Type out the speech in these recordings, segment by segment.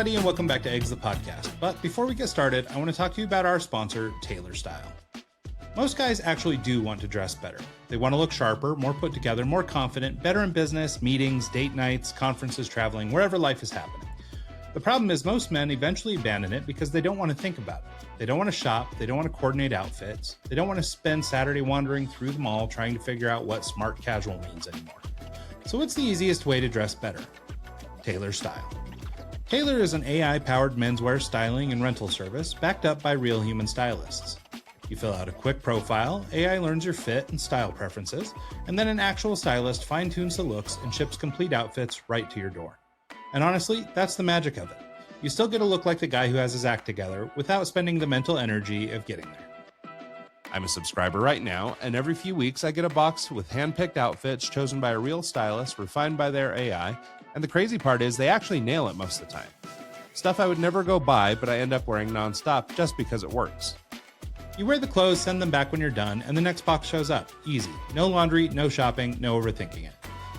everybody, and welcome back to Eggs the Podcast. But before we get started, I want to talk to you about our sponsor, Tailor Style. Most guys actually do want to dress better. They want to look sharper, more put together, more confident, better in business, meetings, date nights, conferences, traveling, wherever life is happening. The problem is most men eventually abandon it because they don't want to think about it. They don't want to shop, they don't want to coordinate outfits, they don't want to spend Saturday wandering through the mall trying to figure out what smart casual means anymore. So what's the easiest way to dress better? Tailor Style. Tailor is an AI-powered menswear styling and rental service backed up by real human stylists. You fill out a quick profile, AI learns your fit and style preferences, and then an actual stylist fine-tunes the looks and ships complete outfits right to your door. And honestly, that's the magic of it. You still get to look like the guy who has his act together without spending the mental energy of getting there. I'm a subscriber right now, and every few weeks I get a box with hand-picked outfits chosen by a real stylist, refined by their AI, and the crazy part is they actually nail it most of the time. Stuff I would never go buy, but I end up wearing nonstop just because it works. You wear the clothes, send them back when you're done, and the next box shows up. Easy. No laundry, no shopping, no overthinking it.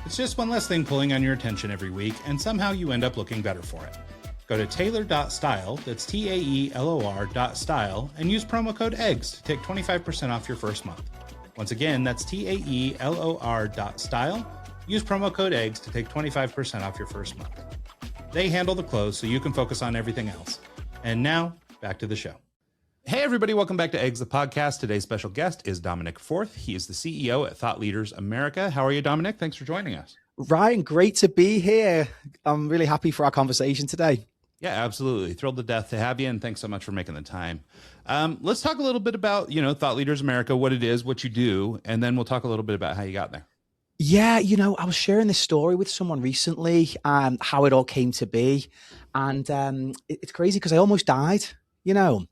It's just one less thing pulling on your attention every week, and somehow you end up looking better for it. Go to tailor.style, that's TAELOR.style, and use promo code EGGS to take 25% off your first month. Once again, that's TAELOR.style. Use promo code EGGS to take 25% off your first month. They handle the clothes so you can focus on everything else. And now, back to the show. Hey everybody, welcome back to Eggs the Podcast. Today's special guest is Dominic Forth. He is the CEO at Thought Leaders America. How are you, Dominic? Thanks for joining us. Ryan, great to be here. I'm really happy for our conversation today. Yeah, absolutely. Thrilled to death to have you, and thanks so much for making the time. Let's talk a little bit about, Thought Leaders America, what it is, what you do, and then we'll talk a little bit about how you got there. Yeah, I was sharing this story with someone recently, how it all came to be. And it's crazy because I almost died, and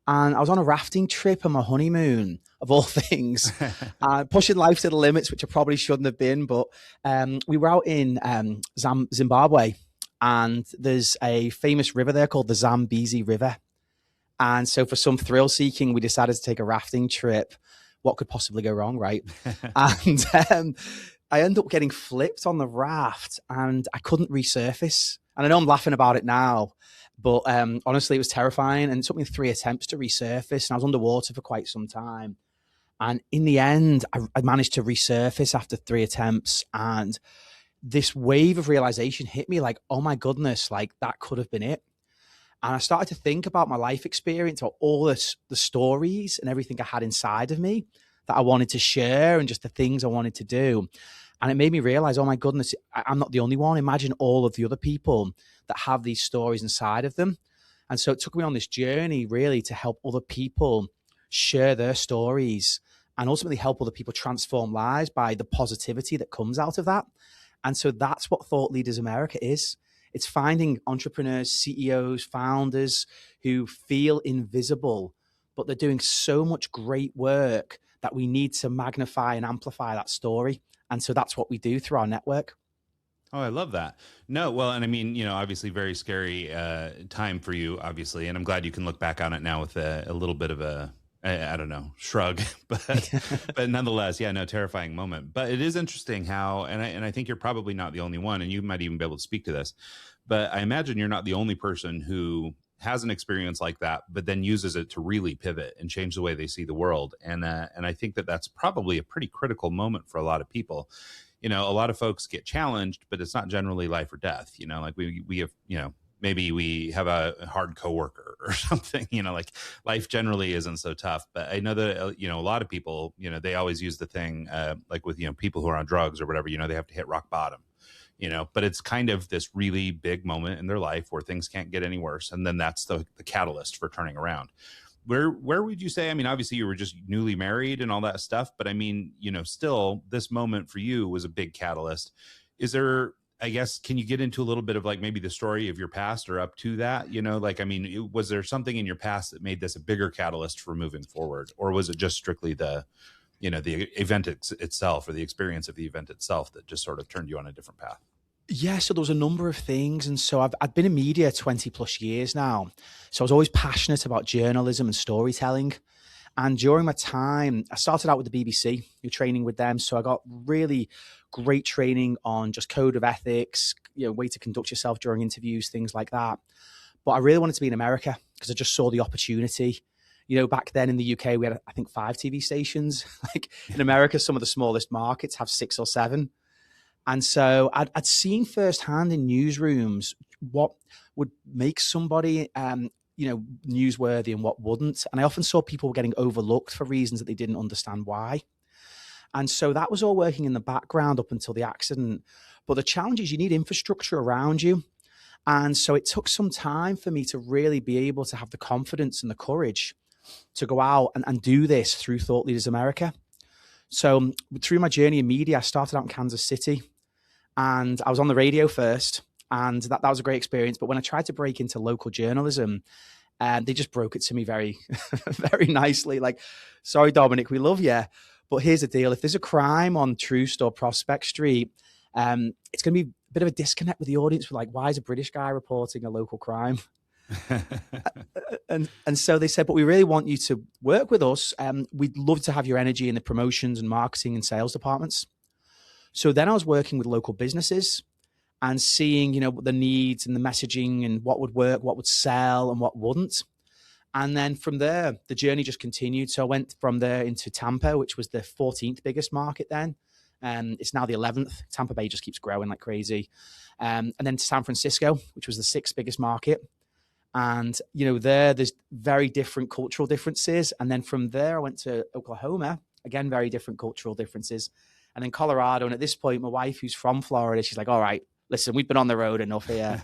I was on a rafting trip on my honeymoon, of all things, pushing life to the limits, which I probably shouldn't have been. But we were out in Zimbabwe, and there's a famous river there called the Zambezi River. And so for some thrill seeking, we decided to take a rafting trip. What could possibly go wrong, right? And I ended up getting flipped on the raft and I couldn't resurface. And I know I'm laughing about it now, but honestly, it was terrifying. And it took me 3 attempts to resurface. And I was underwater for quite some time. And in the end, I managed to resurface after 3 attempts. And this wave of realization hit me like, oh my goodness, like that could have been it. And I started to think about my life experience, about all the stories and everything I had inside of me that I wanted to share and just the things I wanted to do. And it made me realize, oh my goodness, I'm not the only one. Imagine all of the other people that have these stories inside of them. And so it took me on this journey really to help other people share their stories and ultimately help other people transform lives by the positivity that comes out of that. And so that's what Thought Leaders America is. It's finding entrepreneurs, CEOs, founders who feel invisible, but they're doing so much great work that we need to magnify and amplify that story. And so that's what we do through our network. Oh, I love that. No, well, and I mean, obviously very scary time for you, obviously. And I'm glad you can look back on it now with a little bit of a, I don't know, shrug, but nonetheless, yeah, no, terrifying moment. But it is interesting how, and I think you're probably not the only one, and you might even be able to speak to this, but I imagine you're not the only person who has an experience like that, but then uses it to really pivot and change the way they see the world. And I think that that's probably a pretty critical moment for a lot of people. A lot of folks get challenged, but it's not generally life or death. Like we have, maybe we have a hard coworker or something, like life generally isn't so tough. But I know that, a lot of people, they always use the thing like with, people who are on drugs or whatever, they have to hit rock bottom, but it's kind of this really big moment in their life where things can't get any worse. And then that's the catalyst for turning around. Where would you say, I mean, obviously you were just newly married and all that stuff, but I mean, still this moment for you was a big catalyst. Is there, I guess, can you get into a little bit of like maybe the story of your past or up to that, was there something in your past that made this a bigger catalyst for moving forward? Or was it just strictly the event itself or the experience of the event itself that just sort of turned you on a different path? Yeah, so there was a number of things. And so I've been in media 20 plus years now. So I was always passionate about journalism and storytelling. And during my time, I started out with the BBC, you're training with them. So I got really great training on just code of ethics, way to conduct yourself during interviews, things like that. But I really wanted to be in America because I just saw the opportunity. Back then in the UK, we had, I think, 5 TV stations. Like in America, some of the smallest markets have 6 or 7. And so I'd seen firsthand in newsrooms what would make somebody, newsworthy and what wouldn't. And I often saw people getting overlooked for reasons that they didn't understand why. And so that was all working in the background up until the accident. But the challenge is you need infrastructure around you. And so it took some time for me to really be able to have the confidence and the courage to go out and do this through Thought Leaders America. So through my journey in media, I started out in Kansas City and I was on the radio first. And that was a great experience. But when I tried to break into local journalism, they just broke it to me very, very nicely. Like, sorry, Dominic, we love you. But here's the deal. If there's a crime on Troost or Prospect Street, it's going to be a bit of a disconnect with the audience. We're like, why is a British guy reporting a local crime? and so they said, but we really want you to work with us. We'd love to have your energy in the promotions and marketing and sales departments. So then I was working with local businesses and seeing, the needs and the messaging and what would work, what would sell and what wouldn't. And then from there, the journey just continued. So I went from there into Tampa, which was the 14th biggest market then. It's now the 11th. Tampa Bay just keeps growing like crazy. And then to San Francisco, which was the 6th biggest market. And, there's very different cultural differences. And then from there, I went to Oklahoma, again, very different cultural differences. And then Colorado. And at this point, my wife, who's from Florida, she's like, all right, listen, we've been on the road enough here.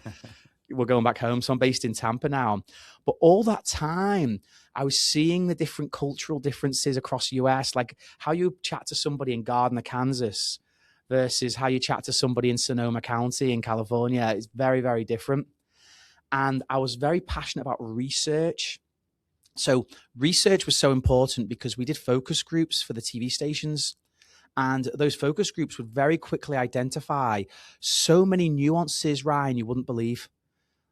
We're going back home. So I'm based in Tampa now. But all that time, I was seeing the different cultural differences across the US, like how you chat to somebody in Gardner, Kansas versus how you chat to somebody in Sonoma County in California. It's very, very different. And I was very passionate about research. So research was so important because we did focus groups for the TV stations. And those focus groups would very quickly identify so many nuances, Ryan, you wouldn't believe.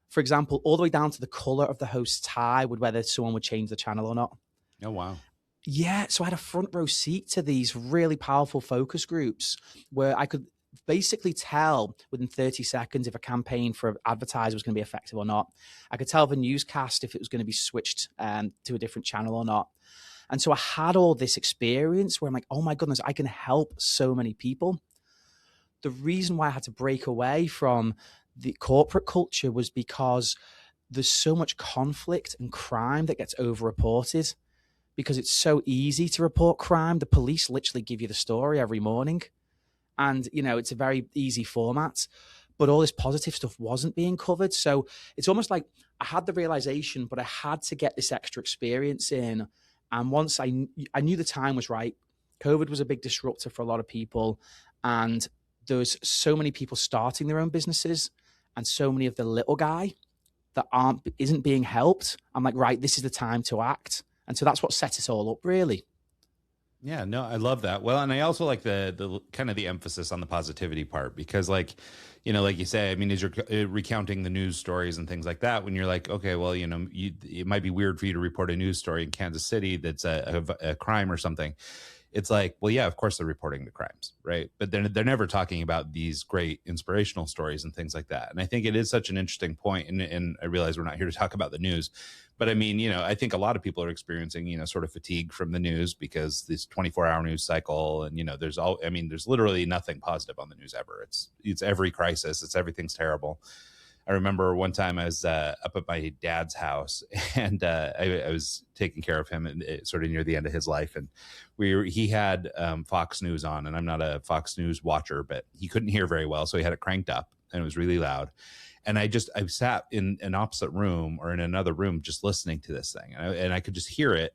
For example, all the way down to the color of the host's tie with whether someone would change the channel or not. Oh, wow. Yeah. So I had a front row seat to these really powerful focus groups where I could basically tell within 30 seconds if a campaign for an advertiser was going to be effective or not. I could tell the newscast if it was going to be switched to a different channel or not. And so I had all this experience where I'm like, oh my goodness, I can help so many people. The reason why I had to break away from the corporate culture was because there's so much conflict and crime that gets overreported because it's so easy to report crime. The police literally give you the story every morning. And, it's a very easy format. But all this positive stuff wasn't being covered. So it's almost like I had the realization, but I had to get this extra experience in. And once I knew the time was right, COVID was a big disruptor for a lot of people. And there was so many people starting their own businesses and so many of the little guy that isn't being helped. I'm like, right, this is the time to act. And so that's what set us all up, really. Yeah, no, I love that. Well, and I also like the kind of the emphasis on the positivity part because like you say, I mean, as you're recounting the news stories and things like that, when you're like, okay, well, it might be weird for you to report a news story in Kansas City that's a crime or something. It's like, well, yeah, of course they're reporting the crimes, right? But they're never talking about these great inspirational stories and things like that. And I think it is such an interesting point. And I realize we're not here to talk about the news, but I mean, I think a lot of people are experiencing, sort of fatigue from the news because this 24-hour news cycle and, there's literally nothing positive on the news ever. It's every crisis. It's everything's terrible. I remember one time I was up at my dad's house and I was taking care of him sort of near the end of his life. And he had Fox News on, and I'm not a Fox News watcher, but he couldn't hear very well. So he had it cranked up and it was really loud. And I sat in an opposite room or in another room just listening to this thing. And I could just hear it.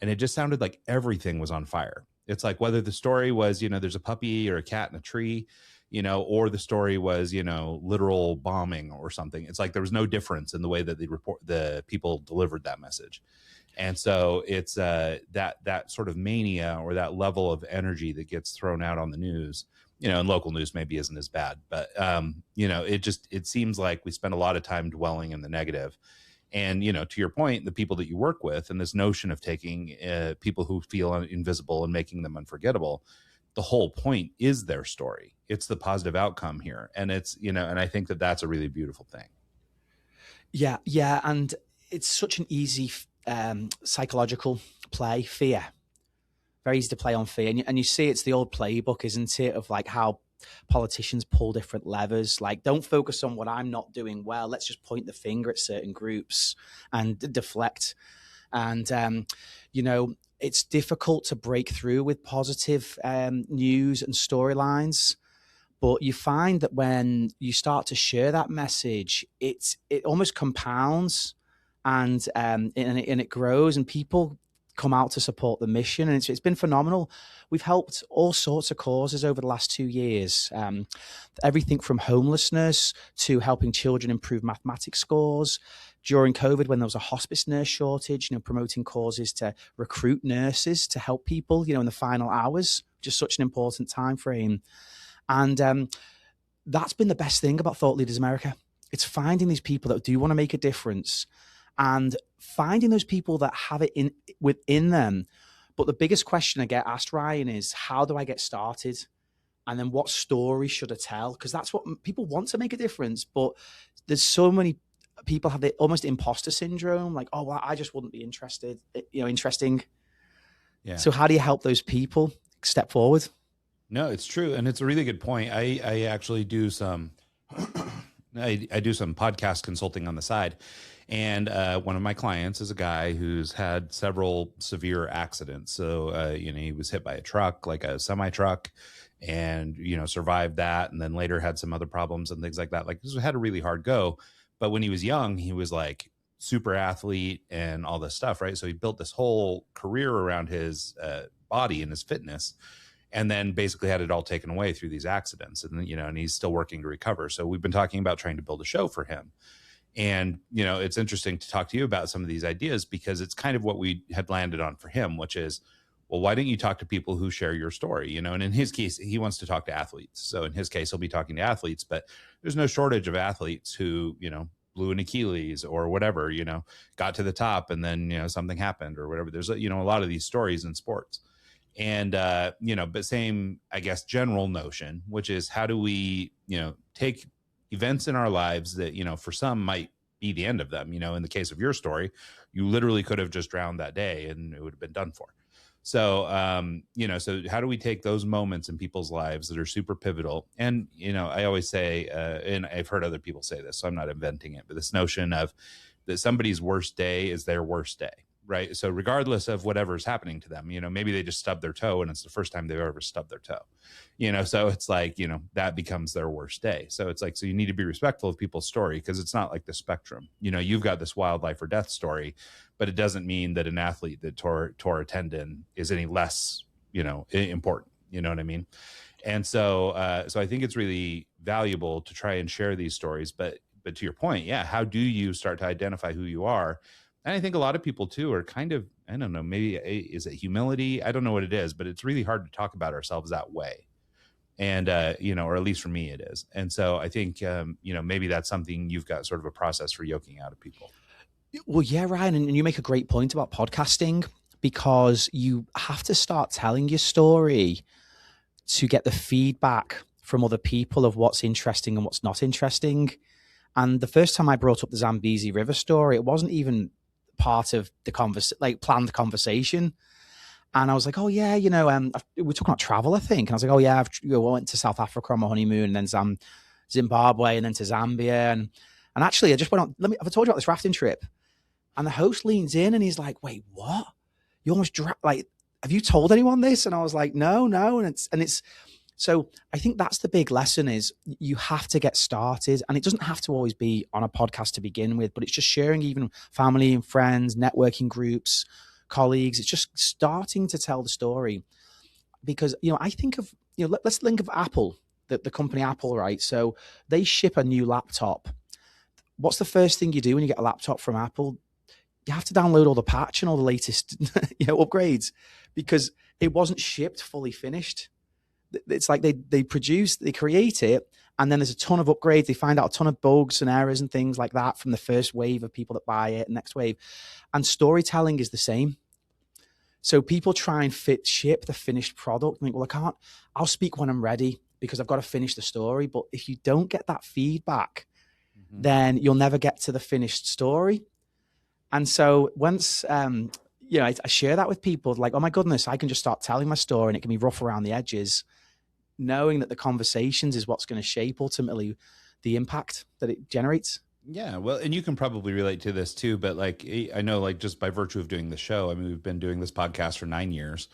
And it just sounded like everything was on fire. It's like whether the story was, there's a puppy or a cat in a tree, or the story was, literal bombing or something. It's like there was no difference in the way that the people delivered that message. And so it's that sort of mania or that level of energy that gets thrown out on the news, and local news maybe isn't as bad, but, it seems like we spend a lot of time dwelling in the negative. And, to your point, the people that you work with and this notion of taking people who feel invisible and making them unforgettable, the whole point is their story. It's the positive outcome here. And it's, and I think that that's a really beautiful thing. Yeah. Yeah. And it's such an easy psychological play, fear. Very easy to play on fear. And you see it's the old playbook, isn't it, of like how politicians pull different levers. Like, don't focus on what I'm not doing well. Let's just point the finger at certain groups and deflect. And, it's difficult to break through with positive news and storylines. But you find that when you start to share that message, it almost compounds and it grows, and people come out to support the mission. And it's been phenomenal. We've helped all sorts of causes over the last 2 years. Everything from homelessness to helping children improve mathematics scores. During COVID, when there was a hospice nurse shortage, promoting causes to recruit nurses to help people, in the final hours, just such an important time frame. And that's been the best thing about Thought Leaders America. It's finding these people that do want to make a difference and finding those people that have it within them. But the biggest question I get asked, Ryan, is how do I get started? And then what story should I tell? Because that's what people want, to make a difference. But there's so many people have the almost imposter syndrome. Like, oh, well, I just wouldn't be interested, interesting. Yeah. So how do you help those people step forward? No, it's true. And it's a really good point. I actually do some, I do some podcast consulting on the side. And one of my clients is a guy who's had several severe accidents. So, he was hit by a truck, like a semi truck, and, survived that. And then later had some other problems and things like that. Like, this had a really hard go. But when he was young, he was like super athlete and all this stuff, right? So he built this whole career around his body and his fitness. And then basically had it all taken away through these accidents. And, and he's still working to recover. So we've been talking about trying to build a show for him. And, it's interesting to talk to you about some of these ideas, because it's kind of what we had landed on for him, which is, well, why don't you talk to people who share your story? And in his case, he wants to talk to athletes. So in his case, he'll be talking to athletes, but there's no shortage of athletes who, blew an Achilles or whatever, got to the top and then, something happened or whatever. There's, a lot of these stories in sports. And, but same, I guess, general notion, which is how do we, take events in our lives that, for some might be the end of them. In the case of your story, you literally could have just drowned that day and it would have been done for. So, so how do we take those moments in people's lives that are super pivotal? And, I always say, and I've heard other people say this, so I'm not inventing it, but this notion of that somebody's worst day is their worst day. Right. So regardless of whatever's happening to them, maybe they just stubbed their toe and it's the first time they've ever stubbed their toe, so it's like, that becomes their worst day. So it's like, so you need to be respectful of people's story, because it's not like the spectrum. You've got this wild life or death story, but it doesn't mean that an athlete that tore a tendon is any less, important. You know what I mean? And so, so I think it's really valuable to try and share these stories. But to your point, yeah, how do you start to identify who you are? And I think a lot of people too are kind of, I don't know, maybe is it humility? I don't know what it is, but it's really hard to talk about ourselves that way. And, or at least for me it is. And so I think, maybe that's something you've got sort of a process for yoking out of people. Well, yeah, Ryan. And you make a great point about podcasting, because you have to start telling your story to get the feedback from other people of what's interesting and what's not interesting. And the first time I brought up the Zambezi River story, it wasn't even part of the planned conversation. And I was like, oh yeah, we're talking about travel, I think. And I was like, oh yeah, I went to South Africa on my honeymoon, and then Zimbabwe, and then to Zambia. And actually I just went on, have I told you about this rafting trip? And the host leans in and he's like, wait, what? You almost have you told anyone this? And I was like, no. And it's, so I think that's the big lesson, is you have to get started, and it doesn't have to always be on a podcast to begin with, but it's just sharing even family and friends, networking groups, colleagues. It's just starting to tell the story, because, I think of, let's think of Apple, the company Apple, right? So they ship a new laptop. What's the first thing you do when you get a laptop from Apple? You have to download all the patch and all the latest, upgrades, because it wasn't shipped fully finished. It's like they create it, And then there's a ton of upgrades. They find out a ton of bugs and errors and things like that from the first wave of people that buy it, next wave. And storytelling is the same. So people try and ship the finished product and think, well, I'll speak when I'm ready because I've got to finish the story. But if you don't get that feedback, then you'll never get to the finished story. And so once, I share that with people, like, oh my goodness, I can just start telling my story and it can be rough around the edges, knowing that the conversations is what's going to shape ultimately the impact that it generates. Yeah, well, and you can probably relate to this too, but like, I know, like, just by virtue of doing the show, I mean, we've been doing this podcast for 9 years,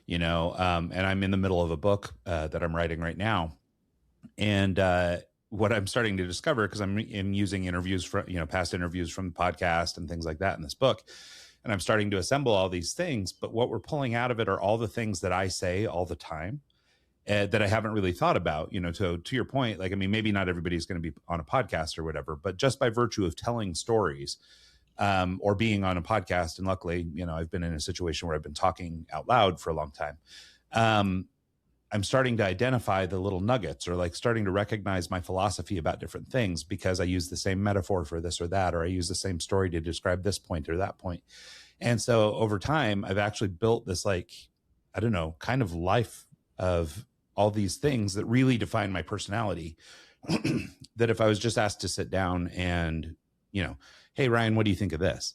and I'm in the middle of a book that I'm writing right now. And what I'm starting to discover, because I'm using interviews from, past interviews from the podcast and things like that in this book, and I'm starting to assemble all these things, but what we're pulling out of it are all the things that I say all the time. That I haven't really thought about, to your point, like, I mean, maybe not everybody's going to be on a podcast or whatever, but just by virtue of telling stories or being on a podcast. And luckily, I've been in a situation where I've been talking out loud for a long time. I'm starting to identify the little nuggets, or like starting to recognize my philosophy about different things because I use the same metaphor for this or that, or I use the same story to describe this point or that point. And so over time, I've actually built this, like, I don't know, kind of life of all these things that really define my personality that if I was just asked to sit down and, hey, Ryan, what do you think of this?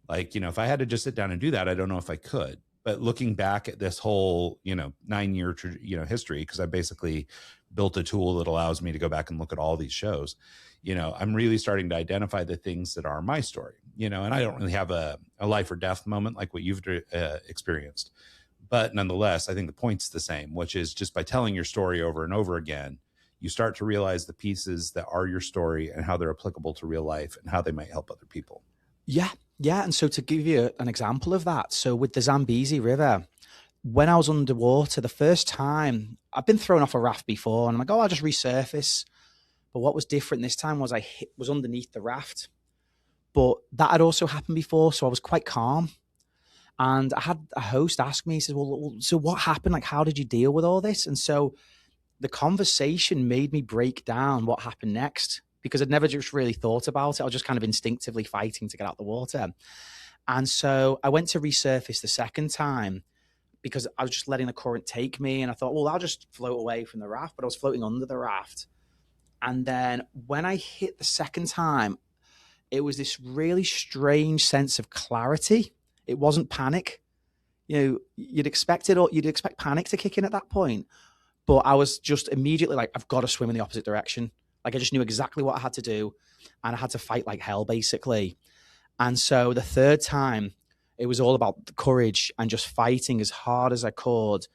Like, if I had to just sit down and do that, I don't know if I could. But looking back at this whole, 9-year, history, because I basically built a tool that allows me to go back and look at all these shows, I'm really starting to identify the things that are my story, and I don't really have a life or death moment like what you've experienced. But nonetheless, I think the point's the same, which is just by telling your story over and over again, you start to realize the pieces that are your story and how they're applicable to real life and how they might help other people. Yeah. Yeah. And so to give you an example of that, so with the Zambezi River, when I was underwater the first time, I've been thrown off a raft before and I'm like, oh, I'll just resurface. But what was different this time was I was underneath the raft. But that had also happened before, so I was quite calm. And I had a host ask me, he says, well, so what happened? Like, how did you deal with all this? And so the conversation made me break down what happened next because I'd never just really thought about it. I was just kind of instinctively fighting to get out the water. And so I went to resurface the second time because I was just letting the current take me. And I thought, well, I'll just float away from the raft, but I was floating under the raft. And then when I hit the second time, it was this really strange sense of clarity. It wasn't panic. You'd expect panic to kick in at that point. But I was just immediately like, I've got to swim in the opposite direction. Like I just knew exactly what I had to do. And I had to fight like hell, basically. And so the third time, it was all about the courage and just fighting as hard as I could.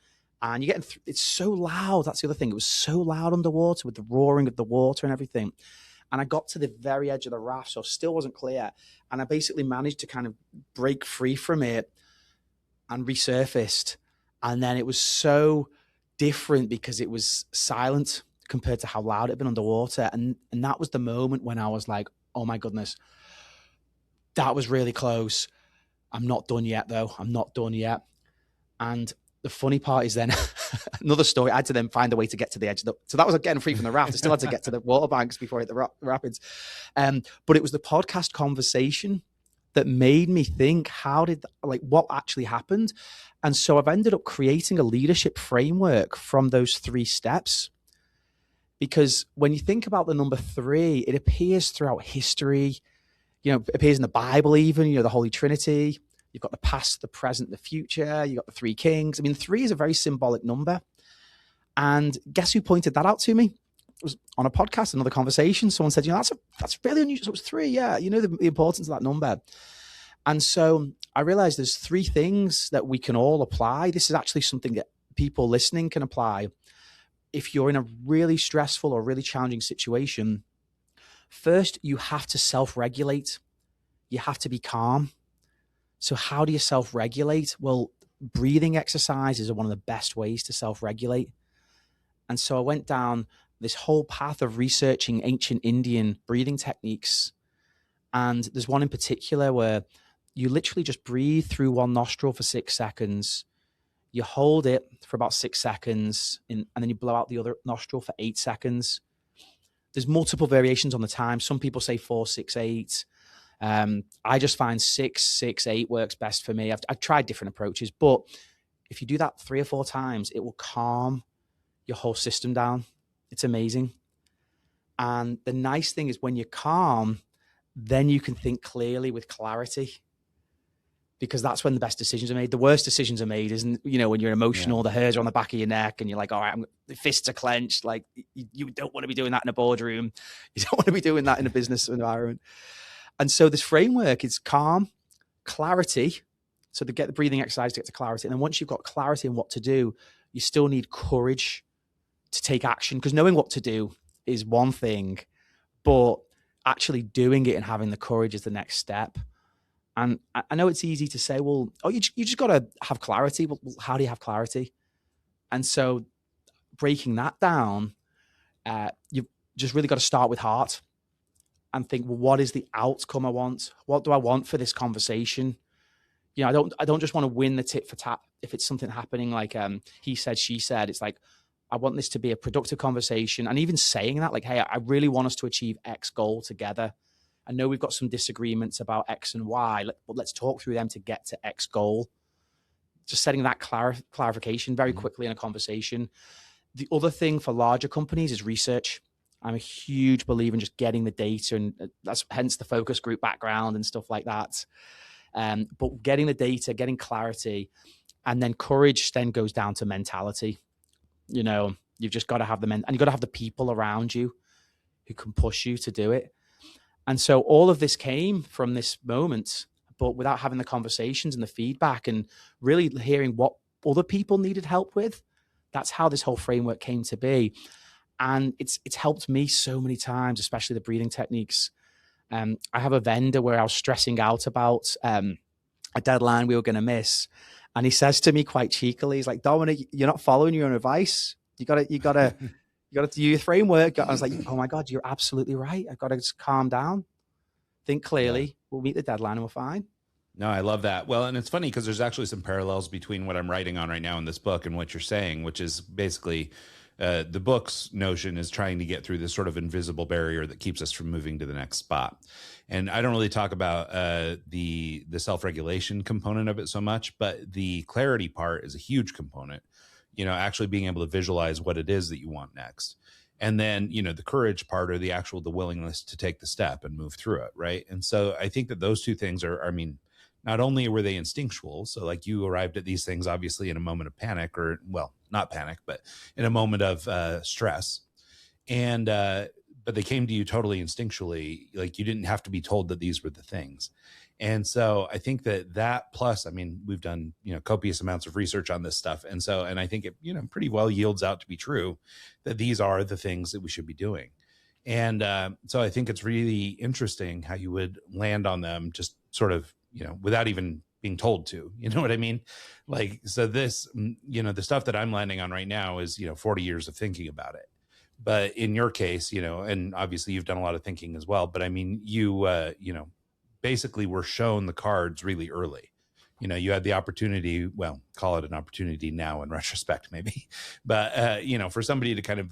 And it's so loud. That's the other thing. It was so loud underwater with the roaring of the water and everything. And I got to the very edge of the raft, so still wasn't clear. And I basically managed to kind of break free from it and resurfaced. And then it was so different because it was silent compared to how loud it had been underwater. And that was the moment when I was like, oh my goodness, that was really close. I'm not done yet, though. I'm not done yet. And the funny part is then another story. I had to then find a way to get to the edge. So that was getting free from the raft. I still had to get to the water banks before I hit the rapids. But it was the podcast conversation that made me think, what actually happened? And so I've ended up creating a leadership framework from those 3 steps. Because when you think about the number 3, it appears throughout history, it appears in the Bible even, the Holy Trinity. You've got the past, the present, the future. You've got the 3 kings. I mean, 3 is a very symbolic number. And guess who pointed that out to me? It was on a podcast, another conversation. Someone said, that's really unusual. So it was 3. Yeah. The importance of that number. And so I realized there's 3 things that we can all apply. This is actually something that people listening can apply. If you're in a really stressful or really challenging situation, first, you have to self-regulate. You have to be calm. So how do you self-regulate? Well, breathing exercises are one of the best ways to self-regulate. And so I went down this whole path of researching ancient Indian breathing techniques. And there's one in particular where you literally just breathe through one nostril for 6 seconds. You hold it for about 6 seconds, and then you blow out the other nostril for 8 seconds. there's multiple variations on the time. Some people say 4, 6, 8. I just find 6, 6, 8 works best for me. I've tried different approaches, but if you do that 3 or 4 times, it will calm your whole system down. It's amazing. And the nice thing is when you're calm, then you can think clearly with clarity, because that's when the best decisions are made. The worst decisions are made, isn't, when you're emotional, the hairs are on the back of your neck and you're like, all right, the fists are clenched. Like, you don't want to be doing that in a boardroom. You don't want to be doing that in a business environment. And so this framework is calm, clarity. So to get the breathing exercise to get to clarity. And then once you've got clarity on what to do, you still need courage to take action, because knowing what to do is one thing, but actually doing it and having the courage is the next step. And I know it's easy to say, well, you just got to have clarity. Well, how do you have clarity? And so breaking that down, you've just really got to start with heart and think, well, what is the outcome I want? What do I want for this conversation? I don't just want to win the tit for tat. If it's something happening like he said, she said, it's like, I want this to be a productive conversation. And even saying that, like, hey, I really want us to achieve X goal together. I know we've got some disagreements about X and Y, but let's talk through them to get to X goal. Just setting that clarification very quickly in a conversation. The other thing for larger companies is research. I'm a huge believer in just getting the data, and that's hence the focus group background and stuff like that. But getting the data, getting clarity, and then courage then goes down to mentality. You've just got to have and you've got to have the people around you who can push you to do it. And so all of this came from this moment, but without having the conversations and the feedback and really hearing what other people needed help with. That's how this whole framework came to be. And it's helped me so many times, especially the breathing techniques. I have a vendor where I was stressing out about a deadline we were going to miss. And he says to me quite cheekily, he's like, Dominic, you're not following your own advice. You got to do your framework. I was like, oh my God, you're absolutely right. I've got to just calm down, think clearly. Yeah. We'll meet the deadline and we're fine. No, I love that. Well, and it's funny because there's actually some parallels between what I'm writing on right now in this book and what you're saying, which is basically the book's notion is trying to get through this sort of invisible barrier that keeps us from moving to the next spot. And I don't really talk about the self-regulation component of it so much, but the clarity part is a huge component, actually being able to visualize what it is that you want next. And then, the courage part or the willingness to take the step and move through it. Right. And so I think that those two things not only were they instinctual, so like you arrived at these things, obviously in a moment of panic not panic, but in a moment of stress. And, but they came to you totally instinctually, like you didn't have to be told that these were the things. And so I think that plus, we've done, copious amounts of research on this stuff. And I think it, pretty well yields out to be true that these are the things that we should be doing. And so I think it's really interesting how you would land on them just sort of, without even being told to, you know what I mean? Like, so this, the stuff that I'm landing on right now is, 40 years of thinking about it. But in your case, and obviously you've done a lot of thinking as well, but you, basically were shown the cards really early. You had the opportunity, well, call it an opportunity now in retrospect, maybe, but, for somebody to kind of,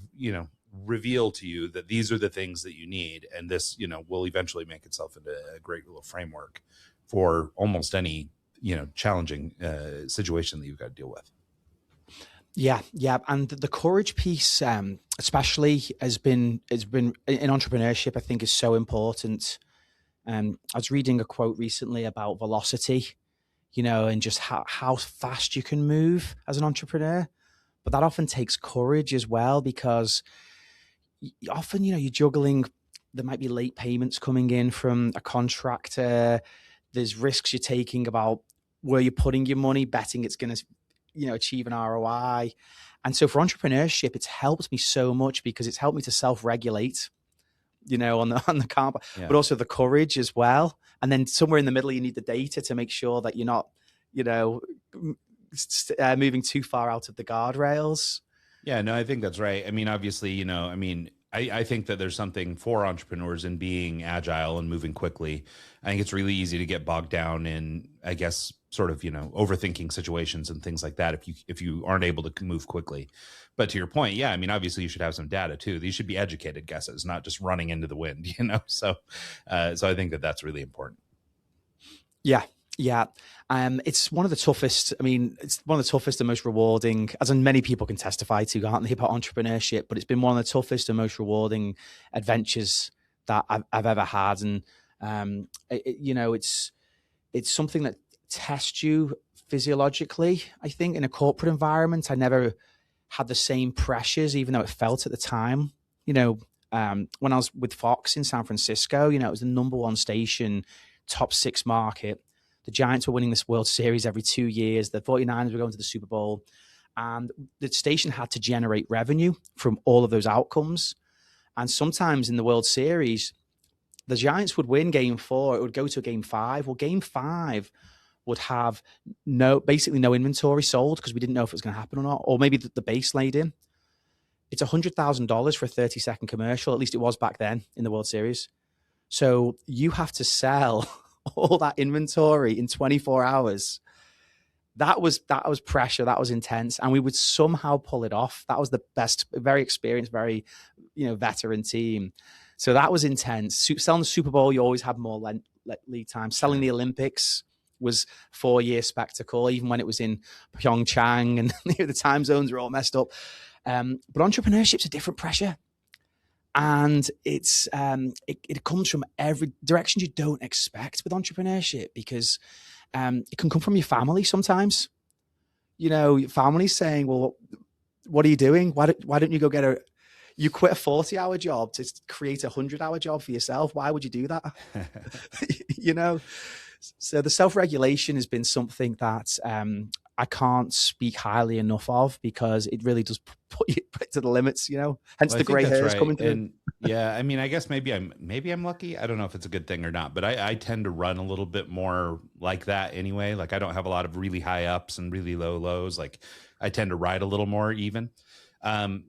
reveal to you that these are the things that you need. And this, will eventually make itself into a great little framework for almost any, challenging situation that you've got to deal with. Yeah. And the courage piece, especially has been in entrepreneurship, I think is so important. I was reading a quote recently about velocity, and just how fast you can move as an entrepreneur. But that often takes courage as well, because often, you're juggling. There might be late payments coming in from a contractor. There's risks you're taking about where you're putting your money, betting it's going to, achieve an ROI. And so for entrepreneurship, it's helped me so much because it's helped me to self-regulate, on the car, but also the courage as well. And then somewhere in the middle, you need the data to make sure that you're not, moving too far out of the guardrails. Yeah, no, I think that's right. Obviously, I think that there's something for entrepreneurs in being agile and moving quickly. I think it's really easy to get bogged down in, I guess, sort of, overthinking situations and things like that if you aren't able to move quickly. But to your point, yeah, I mean, obviously you should have some data too. These should be educated guesses, not just running into the wind, So I think that that's really important. Yeah. Yeah. It's one of the toughest. I mean, it's one of the toughest and most rewarding, as in many people can testify to, can't they, about entrepreneurship, but it's been one of the toughest and most rewarding adventures that I've ever had. And, it's something that tests you physiologically. I think in a corporate environment, I never had the same pressures, even though it felt at the time, when I was with Fox in San Francisco, it was the number one station, top 6 market. The Giants were winning this World Series every 2 years. The 49ers were going to the Super Bowl. And the station had to generate revenue from all of those outcomes. And sometimes in the World Series, the Giants would win game 4. It would go to game 5. Well, game 5 would have basically no inventory sold because we didn't know if it was going to happen or not. Or maybe the base laid in. It's $100,000 for a 30-second commercial. At least it was back then in the World Series. So you have to sell all that inventory in 24 hours. That was pressure. That was intense. And we would somehow pull it off. That was the best, very experienced, very, veteran team. So that was intense. Selling the Super Bowl, you always had more lead time. Selling the Olympics was 4-year spectacle, even when it was in Pyeongchang and the time zones were all messed up. But entrepreneurship's a different pressure. And it's it comes from every direction you don't expect with entrepreneurship, because it can come from your family sometimes. Your family's saying, well, what are you doing? Why don't you go you quit a 40-hour job to create a 100-hour job for yourself? Why would you do that? So the self-regulation has been something that I can't speak highly enough of, because it really does put you to the limits, hence the gray hairs coming through. And yeah, I mean, I guess maybe I'm lucky. I don't know if it's a good thing or not, but I tend to run a little bit more like that anyway. Like, I don't have a lot of really high ups and really low lows. Like, I tend to ride a little more even.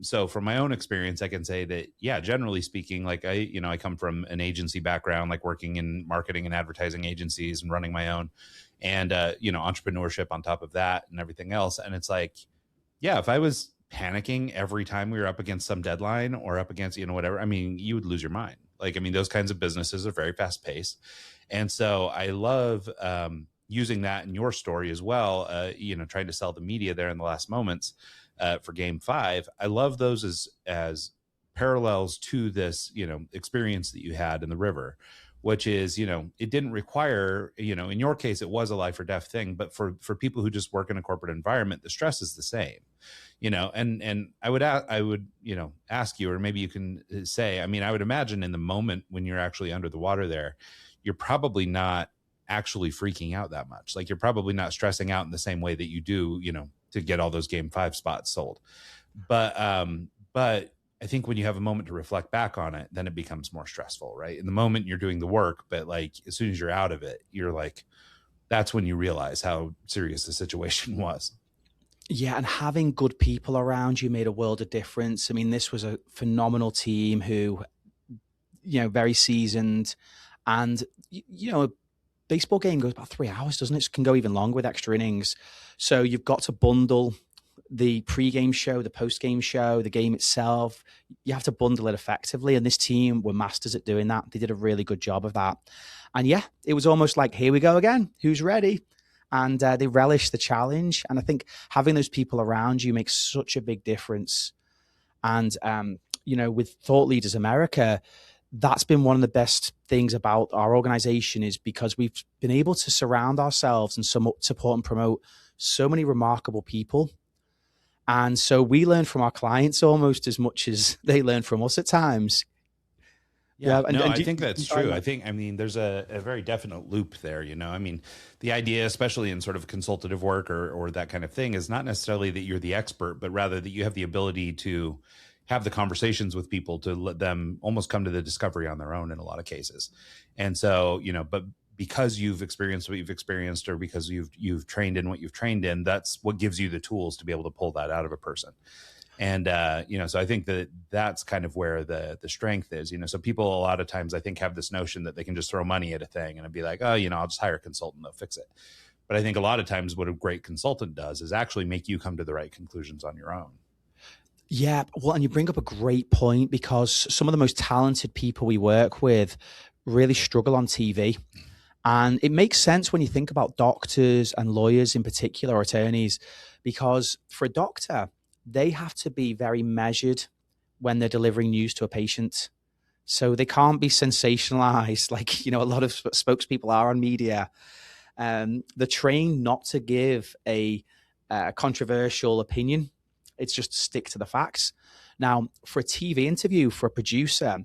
So from my own experience, I can say that, yeah, generally speaking, like I come from an agency background, like working in marketing and advertising agencies and running my own, and, entrepreneurship on top of that and everything else. And it's like, yeah, if I was panicking every time we were up against some deadline or up against, whatever, I mean, you would lose your mind. Like, I mean, those kinds of businesses are very fast paced. And so I love, using that in your story as well, trying to sell the media there in the last moments, for game 5. I love those as parallels to this, experience that you had in the river, which is, it didn't require, in your case, it was a life or death thing, but for people who just work in a corporate environment, the stress is the same, and I would ask you, or maybe you can say, I mean, I would imagine in the moment when you're actually under the water there, you're probably not actually freaking out that much. Like, you're probably not stressing out in the same way that you do, to get all those game 5 spots sold. But I think when you have a moment to reflect back on it, then it becomes more stressful, right? In the moment you're doing the work, but like, as soon as you're out of it, you're like, that's when you realize how serious the situation was. Yeah, and having good people around you made a world of difference. I mean, this was a phenomenal team who, very seasoned, and, a baseball game goes about 3 hours, doesn't it? It can go even longer with extra innings. So you've got to bundle the pre-game show, the post-game show, the game itself. You have to bundle it effectively. And this team were masters at doing that. They did a really good job of that. And yeah, it was almost like, here we go again. Who's ready? And they relished the challenge. And I think having those people around you makes such a big difference. And, with Thought Leaders America, that's been one of the best things about our organization, is because we've been able to surround ourselves and support and promote so many remarkable people. And so we learn from our clients almost as much as they learn from us at times. Yeah, I think that's true. I mean, there's a very definite loop there, I mean, the idea, especially in sort of consultative work or that kind of thing, is not necessarily that you're the expert, but rather that you have the ability to have the conversations with people to let them almost come to the discovery on their own in a lot of cases. And so, but because you've experienced what you've experienced, or because you've trained in what you've trained in, that's what gives you the tools to be able to pull that out of a person. And, so I think that that's kind of where the strength is, so people a lot of times I think have this notion that they can just throw money at a thing and be like, oh, I'll just hire a consultant, they'll fix it. But I think a lot of times what a great consultant does is actually make you come to the right conclusions on your own. Yeah, well, and you bring up a great point, because some of the most talented people we work with really struggle on TV. And it makes sense when you think about doctors and lawyers in particular, or attorneys, because for a doctor, they have to be very measured when they're delivering news to a patient. So they can't be sensationalized like, a lot of spokespeople are on media. They're trained not to give a controversial opinion. It's just stick to the facts. Now, for a TV interview, for a producer,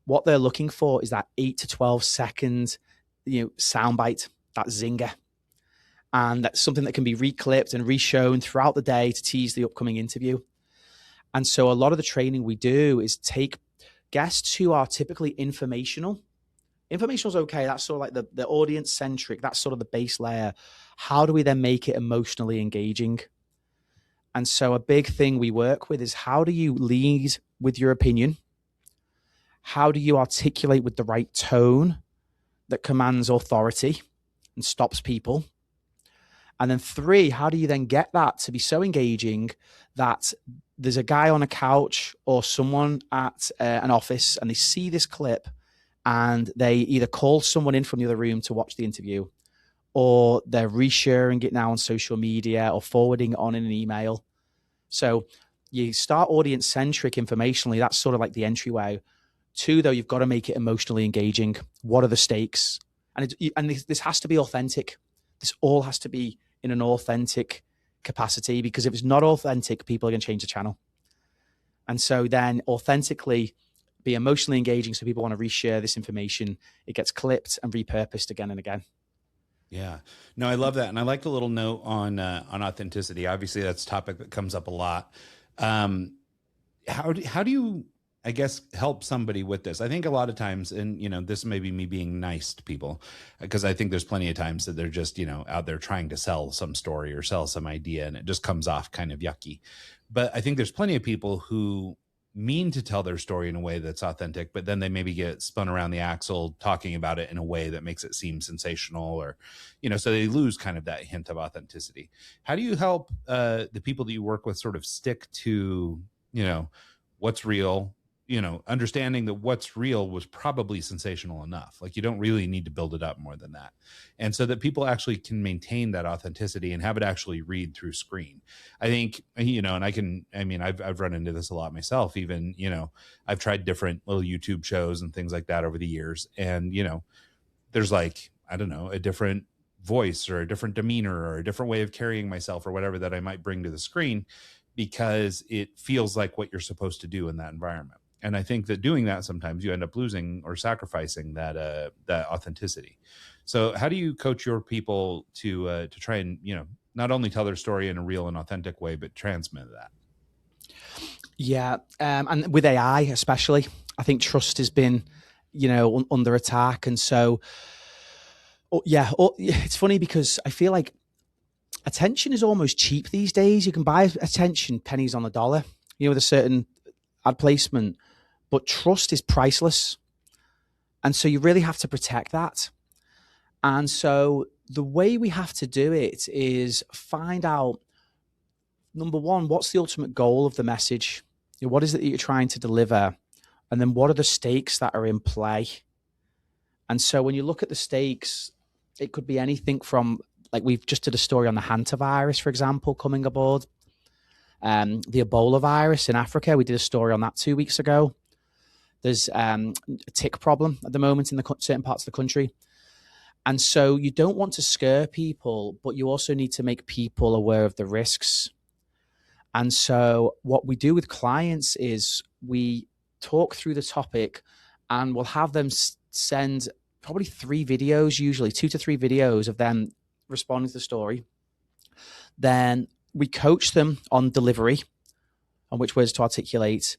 what they're looking for is that 8 to 12 second, soundbite, that zinger. And that's something that can be reclipped and reshown throughout the day to tease the upcoming interview. And so a lot of the training we do is take guests who are typically informational. Informational is okay. That's sort of like the audience centric. That's sort of the base layer. How do we then make it emotionally engaging? And so a big thing we work with is, how do you lead with your opinion? How do you articulate with the right tone that commands authority and stops people? And then 3, how do you then get that to be so engaging that there's a guy on a couch or someone at an office and they see this clip and they either call someone in from the other room to watch the interview, or they're resharing it now on social media or forwarding it on in an email. So you start audience centric informationally. That's sort of like the entryway. 2, though, you've got to make it emotionally engaging. What are the stakes? And this has to be authentic. This all has to be in an authentic capacity, because if it's not authentic, people are going to change the channel. And so then authentically be emotionally engaging, so people want to reshare this information. It gets clipped and repurposed again and again. Yeah, no, I love that. And I like the little note on authenticity. Obviously that's a topic that comes up a lot. How do you, I guess, help somebody with this? I think a lot of times, and this may be me being nice to people, because I think there's plenty of times that they're just, out there trying to sell some story or sell some idea, and it just comes off kind of yucky. But I think there's plenty of people who mean to tell their story in a way that's authentic, but then they maybe get spun around the axle talking about it in a way that makes it seem sensational, or, so they lose kind of that hint of authenticity. How do you help the people that you work with sort of stick to, what's real, understanding that what's real was probably sensational enough? Like, you don't really need to build it up more than that. And so that people actually can maintain that authenticity and have it actually read through screen. I think, and I've run into this a lot myself. Even, I've tried different little YouTube shows and things like that over the years. And, there's like, I don't know, a different voice or a different demeanor or a different way of carrying myself or whatever that I might bring to the screen, because it feels like what you're supposed to do in that environment. And I think that doing that, sometimes you end up losing or sacrificing that authenticity. So how do you coach your people to try and, not only tell their story in a real and authentic way, but transmit that? Yeah. And with AI, especially, I think trust has been, under attack. And so, it's funny because I feel like attention is almost cheap these days. You can buy attention pennies on the dollar, with a certain ad placement, but trust is priceless. And so you really have to protect that. And so the way we have to do it is find out, number one, what's the ultimate goal of the message? What is it that you're trying to deliver? And then what are the stakes that are in play? And so when you look at the stakes, it could be anything from, like, we've just did a story on the hantavirus, for example, coming aboard. The Ebola virus in Africa, we did a story on that 2 weeks ago. There's a tick problem at the moment in certain parts of the country. And so you don't want to scare people, but you also need to make people aware of the risks. And so what we do with clients is we talk through the topic, and we'll have them send probably 3 videos, usually 2 to 3 videos of them responding to the story. Then we coach them on delivery, on which words to articulate.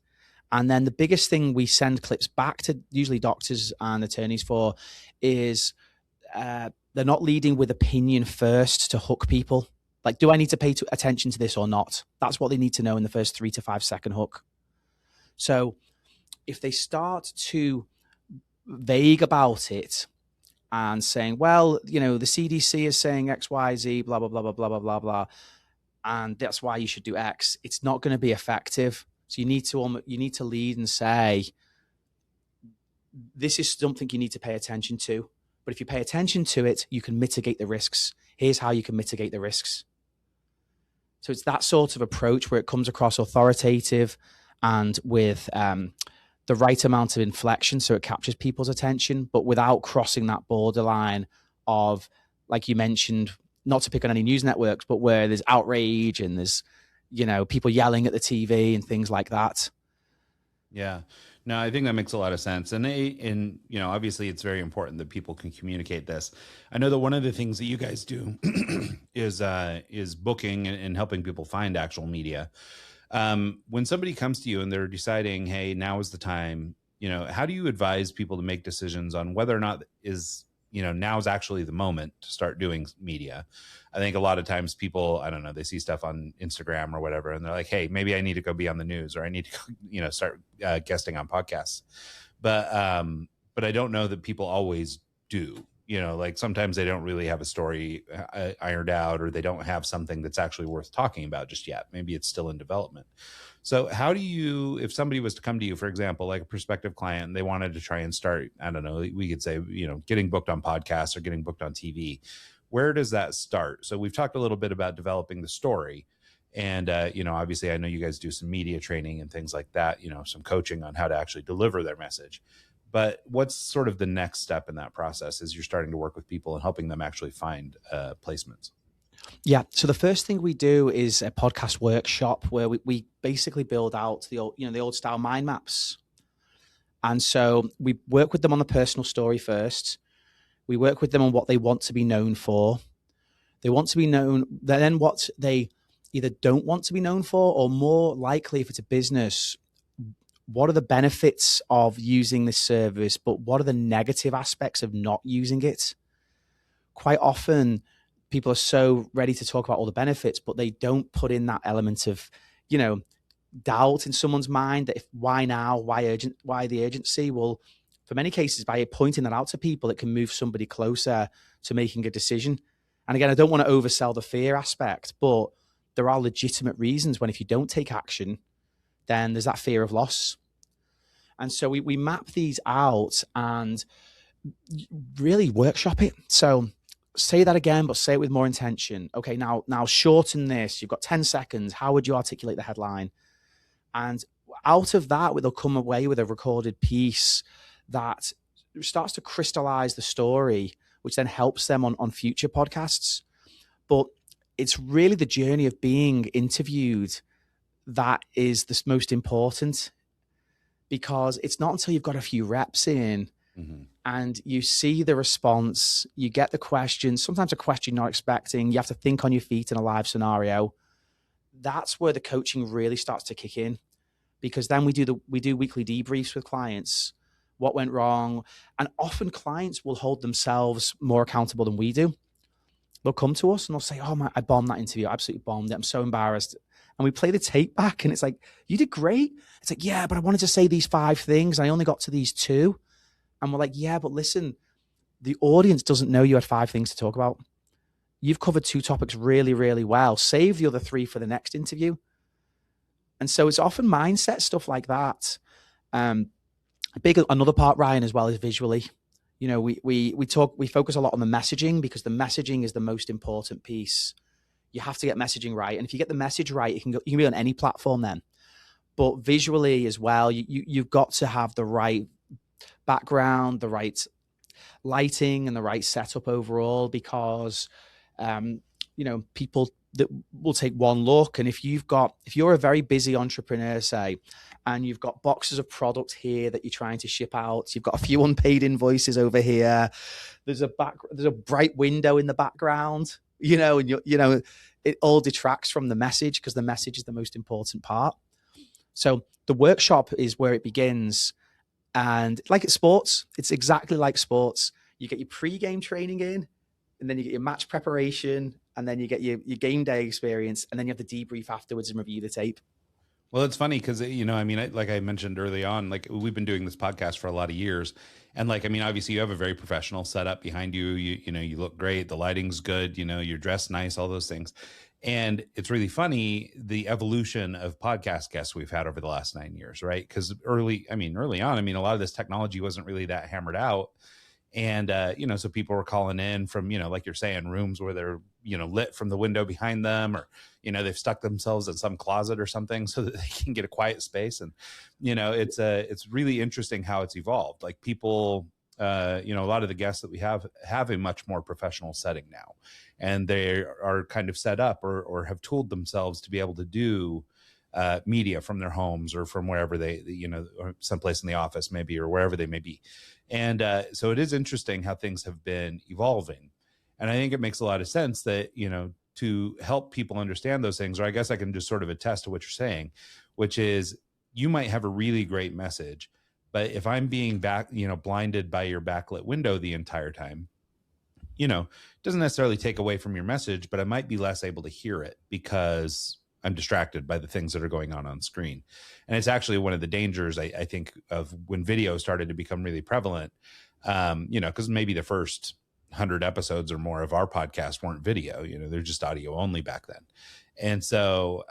And then the biggest thing we send clips back to usually doctors and attorneys for is they're not leading with opinion first to hook people. Like, do I need to pay attention to this or not? That's what they need to know in the first 3 to 5 second hook. So if they start to vague about it and saying, well, the CDC is saying X, Y, Z, blah, blah, blah, blah, blah, blah, blah, blah, and that's why you should do X, it's not going to be effective. So you need to lead and say, this is something you need to pay attention to. But if you pay attention to it, you can mitigate the risks. Here's how you can mitigate the risks. So it's that sort of approach where it comes across authoritative and with the right amount of inflection so it captures people's attention, but without crossing that borderline of, like you mentioned, not to pick on any news networks, but where there's outrage and there's, people yelling at the TV and things like that. Yeah. No, I think that makes a lot of sense. And obviously it's very important that people can communicate this. I know that one of the things that you guys do is booking and helping people find actual media. When somebody comes to you and they're deciding, hey, now is the time, how do you advise people to make decisions on whether or not now is actually the moment to start doing media? I think a lot of times people, I don't know, they see stuff on Instagram or whatever, and they're like, hey, maybe I need to go be on the news, or I need to, start guesting on podcasts. But I don't know that people always do. Like sometimes they don't really have a story ironed out, or they don't have something that's actually worth talking about just yet. Maybe it's still in development. So how do you, if somebody was to come to you, for example, like a prospective client, and they wanted to try and start, I don't know, we could say, getting booked on podcasts or getting booked on TV, where does that start? So we've talked a little bit about developing the story. And, obviously I know you guys do some media training and things like that, some coaching on how to actually deliver their message. But what's sort of the next step in that process as you're starting to work with people and helping them actually find placements? Yeah. So the first thing we do is a podcast workshop where we basically build out the old style mind maps. And so we work with them on the personal story first. We work with them on what they want to be known for. They want to be known, then what they either don't want to be known for, or more likely, if it's a business, what are the benefits of using this service, but what are the negative aspects of not using it? Quite often, people are so ready to talk about all the benefits, but they don't put in that element of, doubt in someone's mind that why now, why the urgency? Well, for many cases, by pointing that out to people, it can move somebody closer to making a decision. And again, I don't want to oversell the fear aspect, but there are legitimate reasons when if you don't take action, then there's that fear of loss. And so we map these out and really workshop it. So say that again, but say it with more intention. Okay, now shorten this. You've got 10 seconds. How would you articulate the headline? And out of that, they'll come away with a recorded piece that starts to crystallize the story, which then helps them on future podcasts. But it's really the journey of being interviewed that is the most important, because it's not until you've got a few reps in and you see the response, you get the question, sometimes a question you're not expecting, you have to think on your feet in a live scenario. That's where the coaching really starts to kick in, because then we do weekly debriefs with clients. What went wrong? And often clients will hold themselves more accountable than we do. They'll come to us and they'll say, oh, I bombed that interview. I absolutely bombed it. I'm so embarrassed. And we play the tape back and it's like, you did great. It's like, yeah, but I wanted to say these 5 things. And I only got to these 2. And we're like, yeah, but listen, the audience doesn't know you had 5 things to talk about. You've covered 2 topics really, really well. Save the other 3 for the next interview. And so it's often mindset stuff like that. Another part, Ryan, as well, is visually. We focus a lot on the messaging, because the messaging is the most important piece. You have to get messaging right. And if you get the message right, you can be on any platform then. But visually as well, you've got to have the right background, the right lighting, and the right setup overall, because people that will take one look. And if you're a very busy entrepreneur, say, and you've got boxes of product here that you're trying to ship out, you've got a few unpaid invoices over here, there's a bright window in the background, and it all detracts from the message, because the message is the most important part. So the workshop is where it begins. And like it's sports, it's exactly like sports. You get your pre-game training in, and then you get your match preparation, and then you get your game day experience, and then you have the debrief afterwards and review the tape. Well, it's funny because, I mean, like I mentioned early on, like we've been doing this podcast for a lot of years. And like, I mean, obviously you have a very professional setup behind you. You look great. The lighting's good. You're dressed nice, all those things. And it's really funny, the evolution of podcast guests we've had over the last 9 years, right? Because early on, a lot of this technology wasn't really that hammered out. And, so people were calling in from, like you're saying, rooms where they're, lit from the window behind them, or, they've stuck themselves in some closet or something so that they can get a quiet space. And, it's really interesting how it's evolved. Like people, a lot of the guests that we have a much more professional setting now, and they are kind of set up or have tooled themselves to be able to do media from their homes or from wherever they, or someplace in the office maybe, or wherever they may be. And so it is interesting how things have been evolving. And I think it makes a lot of sense that, to help people understand those things, or I guess I can just sort of attest to what you're saying, which is you might have a really great message, but if I'm being blinded by your backlit window the entire time, it doesn't necessarily take away from your message, but I might be less able to hear it because I'm distracted by the things that are going on screen. And it's actually one of the dangers, I think, of when video started to become really prevalent, because maybe the first 100 episodes or more of our podcast weren't video, they're just audio only back then. And so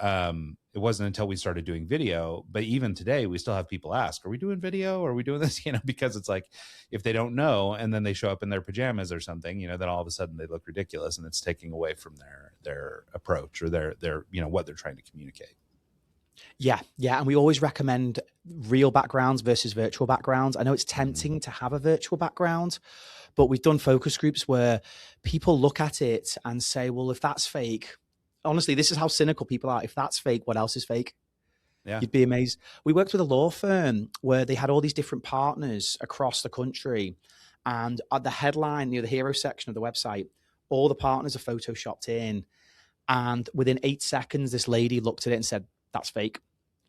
it wasn't until we started doing video, but even today we still have people ask, are we doing video? Are we doing this? Because it's like, if they don't know, and then they show up in their pajamas or something, then all of a sudden they look ridiculous, and it's taking away from their approach or their what they're trying to communicate. Yeah. And we always recommend real backgrounds versus virtual backgrounds. I know it's tempting to have a virtual background, but we've done focus groups where people look at it and say, well, if that's fake, honestly, this is how cynical people are. If that's fake, what else is fake? Yeah. You'd be amazed. We worked with a law firm where they had all these different partners across the country. And at the headline, the hero section of the website, all the partners are photoshopped in. And within 8 seconds, this lady looked at it and said, that's fake.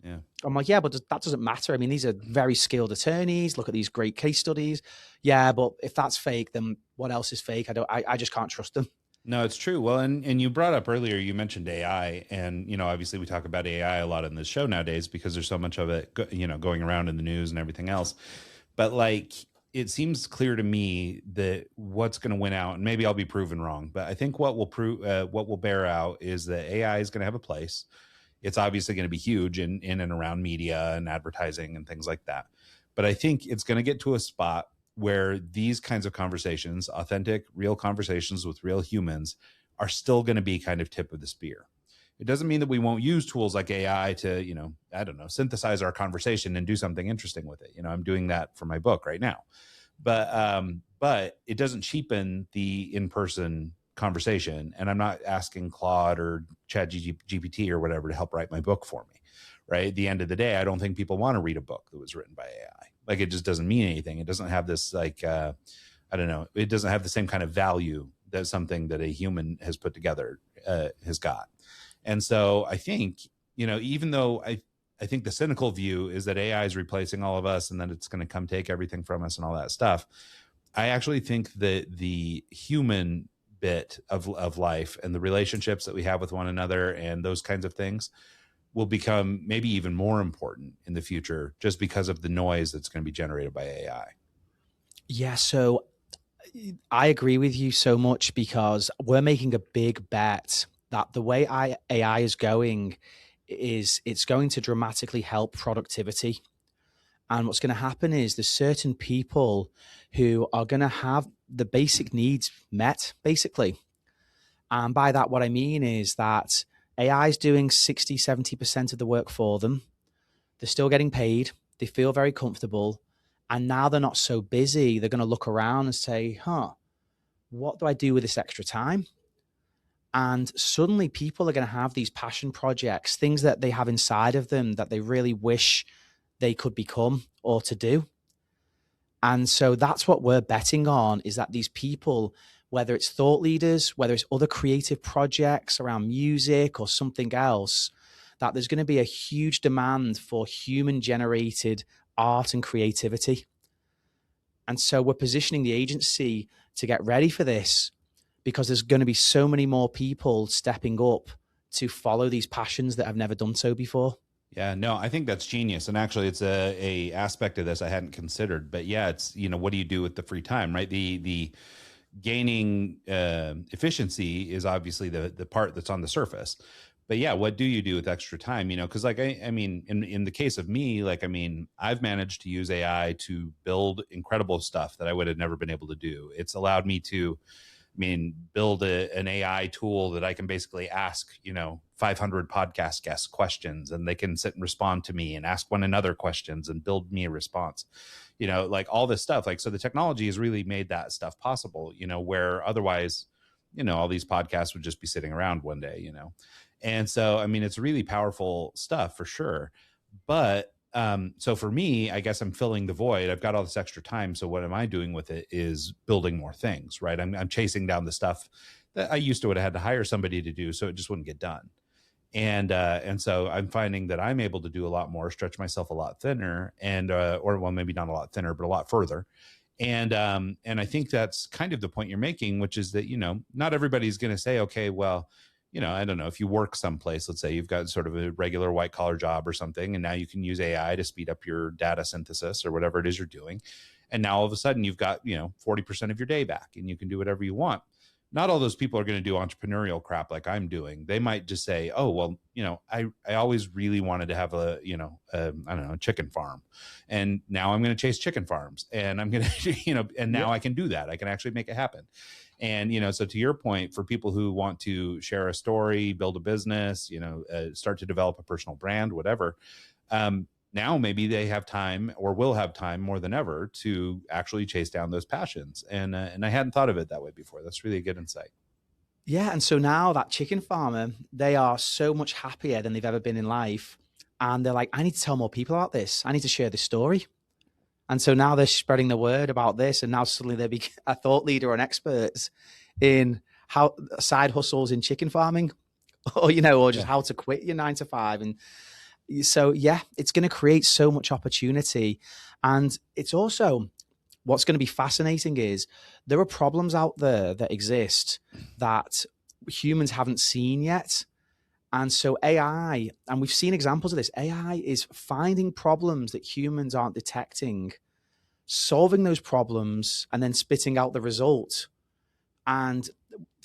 Yeah. I'm like, yeah, but that doesn't matter. I mean, these are very skilled attorneys. Look at these great case studies. Yeah, but if that's fake, then what else is fake? I just can't trust them. No, it's true. Well, and you brought up earlier, you mentioned AI, and, obviously we talk about AI a lot in this show nowadays because there's so much of it, going around in the news and everything else. But like, it seems clear to me that what's going to win out, and maybe I'll be proven wrong, but I think what will bear out is that AI is going to have a place. It's obviously going to be huge in and around media and advertising and things like that. But I think it's going to get to a spot where these kinds of conversations, authentic, real conversations with real humans, are still going to be kind of tip of the spear. It doesn't mean that we won't use tools like AI to, synthesize our conversation and do something interesting with it. I'm doing that for my book right now. But it doesn't cheapen the in-person conversation. And I'm not asking Claude or ChatGPT or whatever to help write my book for me, right? At the end of the day, I don't think people want to read a book that was written by AI. Like, it just doesn't mean anything. It doesn't have this, it doesn't have the same kind of value that something that a human has put together has got. And so I think, even though I think the cynical view is that AI is replacing all of us and that it's going to come take everything from us and all that stuff, I actually think that the human bit of life and the relationships that we have with one another and those kinds of things will become maybe even more important in the future, just because of the noise that's going to be generated by AI. Yeah, so I agree with you so much, because we're making a big bet that the way AI is going is it's going to dramatically help productivity. And what's going to happen is there's certain people who are going to have the basic needs met, basically. And by that, what I mean is that AI is doing 60, 70% of the work for them. They're still getting paid. They feel very comfortable. And now they're not so busy. They're going to look around and say, what do I do with this extra time? And suddenly people are going to have these passion projects, things that they have inside of them that they really wish they could become or to do. And so that's what we're betting on, is that these people, whether it's thought leaders, whether it's other creative projects around music or something else, that there's going to be a huge demand for human-generated art and creativity. And so we're positioning the agency to get ready for this, because there's going to be so many more people stepping up to follow these passions that have never done so before. Yeah, no, I think that's genius. And actually it's a aspect of this I hadn't considered, but yeah, it's, what do you do with the free time, right? The gaining efficiency is obviously the part that's on the surface, but yeah, what do you do with extra time? Because like, I mean, in the case of me, like, I mean, I've managed to use AI to build incredible stuff that I would have never been able to do. It's allowed me to, build an AI tool that I can basically ask, 500 podcast guests questions, and they can sit and respond to me and ask one another questions and build me a response, like all this stuff. Like, so the technology has really made that stuff possible, where otherwise, all these podcasts would just be sitting around one day, And so, it's really powerful stuff for sure. But so for me, I guess I'm filling the void. I've got all this extra time. So what am I doing with it is building more things, right? I'm chasing down the stuff that I used to would have had to hire somebody to do, so it just wouldn't get done. And so I'm finding that I'm able to do a lot more, stretch myself a lot thinner, and or well, maybe not a lot thinner, but a lot further. And I think that's kind of the point you're making, which is that, not everybody's going to say, okay, well, I don't know, if you work someplace, let's say you've got sort of a regular white collar job or something, and now you can use AI to speed up your data synthesis or whatever it is you're doing. And now all of a sudden you've got, 40% of your day back and you can do whatever you want. Not all those people are going to do entrepreneurial crap like I'm doing. They might just say, oh, well, I always really wanted to have a chicken farm. And now I'm going to chase chicken farms, and I'm going to, and now I can do that. I can actually make it happen. And, so to your point, for people who want to share a story, build a business, start to develop a personal brand, whatever, now maybe they have time, or will have time more than ever, to actually chase down those passions. And I hadn't thought of it that way before. That's really a good insight. Yeah. And so now that chicken farmer, they are so much happier than they've ever been in life. And they're like, I need to tell more people about this. I need to share this story. And so now they're spreading the word about this. And now suddenly they're a thought leader and experts in how side hustles in chicken farming, or, or just how to quit your 9 to 5. And so, yeah, it's going to create so much opportunity. And it's also, what's going to be fascinating is there are problems out there that exist that humans haven't seen yet. And so AI, and we've seen examples of this, AI is finding problems that humans aren't detecting, solving those problems, and then spitting out the result. And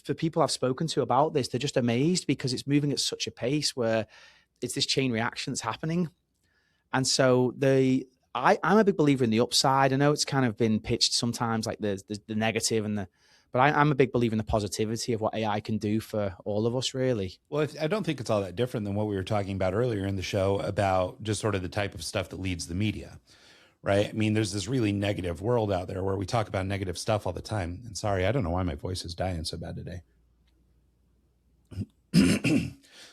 for people I've spoken to about this, they're just amazed because it's moving at such a pace where it's this chain reaction that's happening. And so I'm a big believer in the upside. I know it's kind of been pitched sometimes like the negative but I'm a big believer in the positivity of what AI can do for all of us, really. Well, I don't think it's all that different than what we were talking about earlier in the show about just sort of the type of stuff that leads the media, right? There's this really negative world out there where we talk about negative stuff all the time. And sorry, I don't know why my voice is dying so bad today.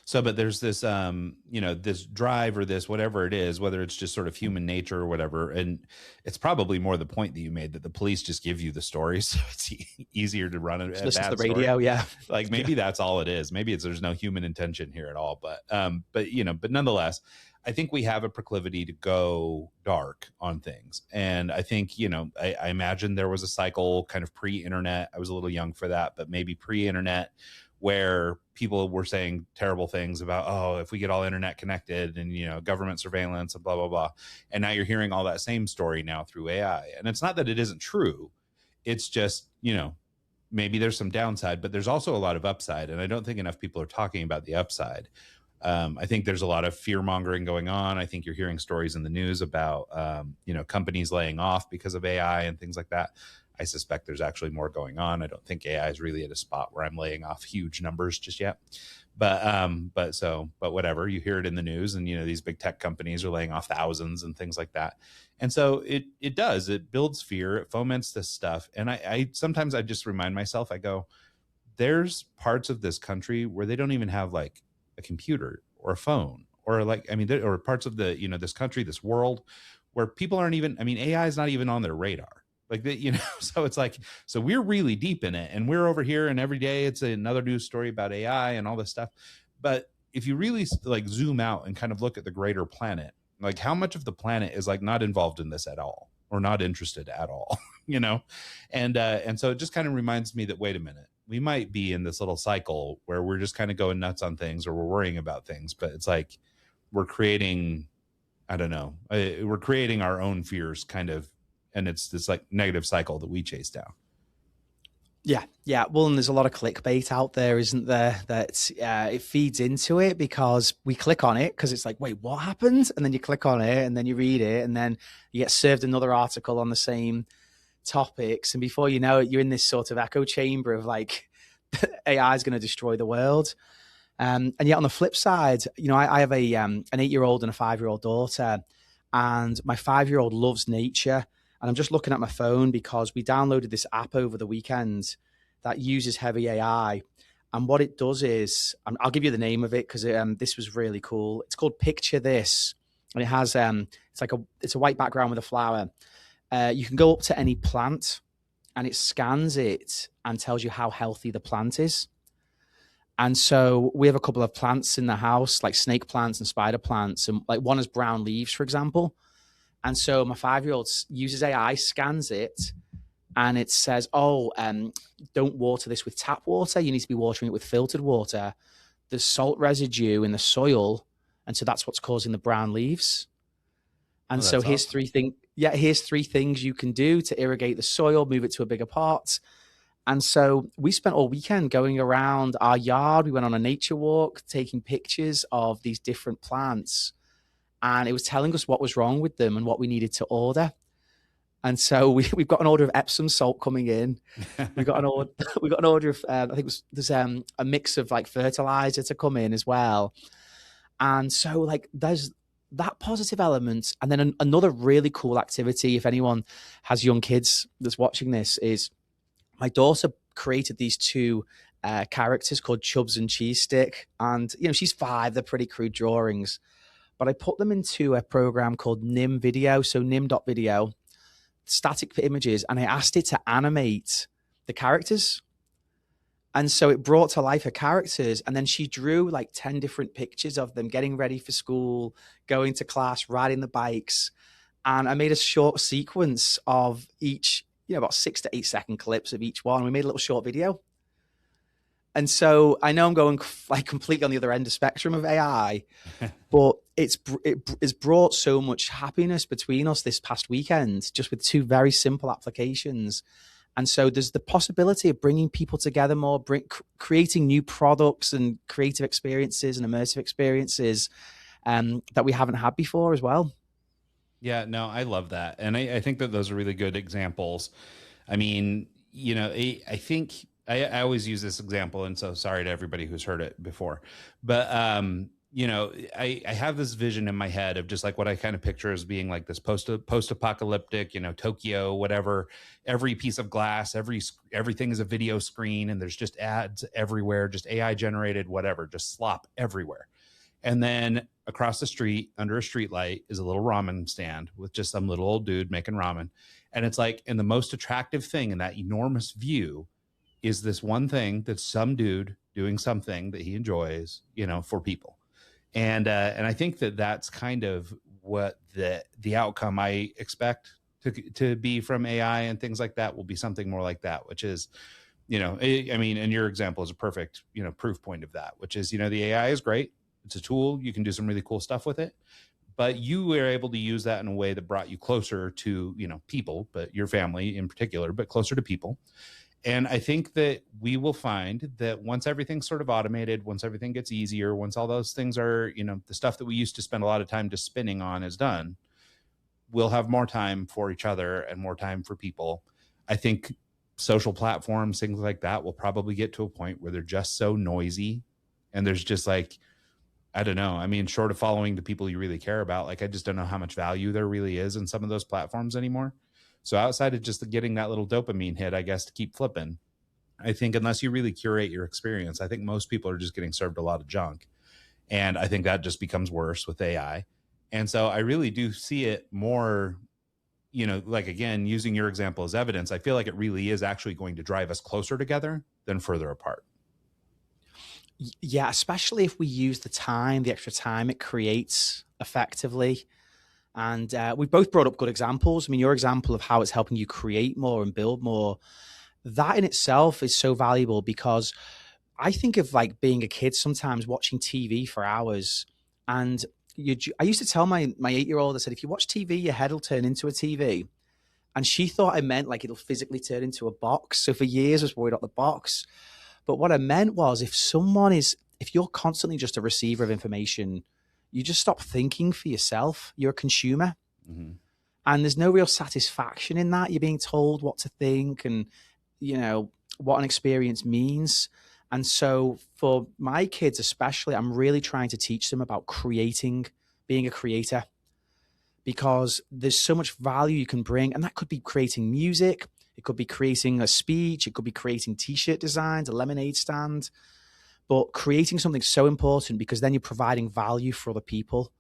So, but there's this, this drive or this, whatever it is, whether it's just sort of human nature or whatever. And it's probably more the point that you made, that the police just give you the stories. So it's easier to run a bad listen to the radio. Story. Yeah. Like maybe that's all it is. Maybe there's no human intention here at all. But nonetheless, I think we have a proclivity to go dark on things. And I think, I imagine there was a cycle kind of pre-internet. I was a little young for that, but maybe pre-internet, where people were saying terrible things about, oh, if we get all internet connected and, government surveillance and blah, blah, blah. And now you're hearing all that same story now through AI. And it's not that it isn't true. It's just, maybe there's some downside, but there's also a lot of upside. And I don't think enough people are talking about the upside. I think there's a lot of fear mongering going on. I think you're hearing stories in the news about, companies laying off because of AI and things like that. I suspect there's actually more going on. I don't think AI is really at a spot where I'm laying off huge numbers just yet. But whatever, you hear it in the news, and these big tech companies are laying off thousands and things like that. And so it builds fear, it foments this stuff. And I sometimes I just remind myself, I go, there's parts of this country where they don't even have like a computer or a phone, or or parts of the, this country, this world, where people aren't even, AI is not even on their radar. Like that, so it's like, so we're really deep in it, and we're over here, and every day it's another news story about AI and all this stuff. But if you really like zoom out and kind of look at the greater planet, like how much of the planet is like not involved in this at all, or not interested at all, And so it just kind of reminds me that, wait a minute, we might be in this little cycle where we're just kind of going nuts on things, or we're worrying about things, but it's like we're creating, I don't know, we're creating our own fears kind of, and it's this like negative cycle that we chase down. Yeah, yeah. Well, and there's a lot of clickbait out there, isn't there? That it feeds into it because we click on it because it's like, wait, what happened? And then you click on it and then you read it and then you get served another article on the same topics. And before you know it, you're in this sort of echo chamber of like, AI is going to destroy the world. And yet on the flip side, you know, I have an 8-year-old and a 5-year-old daughter, and my 5-year-old loves nature. And I'm just looking at my phone because we downloaded this app over the weekend that uses heavy AI. And what it does is, I'll give you the name of it because this was really cool. It's called Picture This, and it has it's a white background with a flower. You can go up to any plant, and it scans it and tells you how healthy the plant is. And so we have a couple of plants in the house, like snake plants and spider plants, and like one has brown leaves, for example. And so my 5-year-old uses AI, scans it, and it says, don't water this with tap water. You need to be watering it with filtered water. There's salt residue in the soil, and so that's what's causing the brown leaves. And so here's awesome. Here's 3 things you can do to irrigate the soil, move it to a bigger pot. And so we spent all weekend going around our yard. We went on a nature walk, taking pictures of these different plants. And it was telling us what was wrong with them and what we needed to order. And so we've got an order of Epsom salt coming in. We got an order of I think there's a mix of like fertilizer to come in as well. And so like there's that positive element. And then another really cool activity, if anyone has young kids that's watching this, is my daughter created these 2 characters called Chubs and Cheese Stick. And you know, she's 5. They're pretty crude drawings. But I put them into a program called Nim Video, so nim.video, static images, and I asked it to animate the characters. And so it brought to life her characters, and then she drew like 10 different pictures of them getting ready for school, going to class, riding the bikes. And I made a short sequence of each, you know, about 6 to 8 second clips of each one. We made a little short video. And so I know I'm going like completely on the other end of the spectrum of AI, but it's brought so much happiness between us this past weekend, just with 2 very simple applications. And so there's the possibility of bringing people together more, creating new products and creative experiences and immersive experiences that we haven't had before as well. Yeah, no, I love that. And I think that those are really good examples. I mean, you know, I think I always use this example, and so sorry to everybody who's heard it before, but you know, I have this vision in my head of just like what I kind of picture as being like this post-apocalyptic, you know, Tokyo, whatever, every piece of glass, everything is a video screen, and there's just ads everywhere, just AI generated, whatever, just slop everywhere. And then across the street under a street light is a little ramen stand with just some little old dude making ramen. And it's like, and the most attractive thing in that enormous view is this one thing that's some dude doing something that he enjoys, you know, for people. And I think that that's kind of what the outcome I expect to be from AI and things like that will be something more like that, which is, you know, I mean, and your example is a perfect, you know, proof point of that, which is, you know, the AI is great. It's a tool. You can do some really cool stuff with it, but you were able to use that in a way that brought you closer to, you know, people, but your family in particular, but closer to people. And I think that we will find that once everything's sort of automated, once everything gets easier, once all those things are, you know, the stuff that we used to spend a lot of time just spinning on is done, we'll have more time for each other and more time for people. I think social platforms, things like that will probably get to a point where they're just so noisy and there's just like, I don't know. I mean, short of following the people you really care about, like, I just don't know how much value there really is in some of those platforms anymore. So outside of just getting that little dopamine hit, I guess, to keep flipping, I think unless you really curate your experience, I think most people are just getting served a lot of junk. And I think that just becomes worse with AI. And so I really do see it more, you know, like, again, using your example as evidence, I feel like it really is actually going to drive us closer together than further apart. Yeah, especially if we use the extra time it creates effectively. And we both brought up good examples. I mean, your example of how it's helping you create more and build more, that in itself is so valuable, because I think of like being a kid sometimes watching TV for hours. And I used to tell my 8-year-old, I said, if you watch TV, your head will turn into a TV. And she thought I meant like it'll physically turn into a box. So for years I was worried about the box. But what I meant was, if you're constantly just a receiver of information, you just stop thinking for yourself. You're a consumer. Mm-hmm. And there's no real satisfaction in that. You're being told what to think and, what an experience means. And so for my kids especially, I'm really trying to teach them about creating, being a creator, because there's so much value you can bring. And that could be creating music. It could be creating a speech. It could be creating t-shirt designs, a lemonade stand. But creating something so important, because then you're providing value for other people.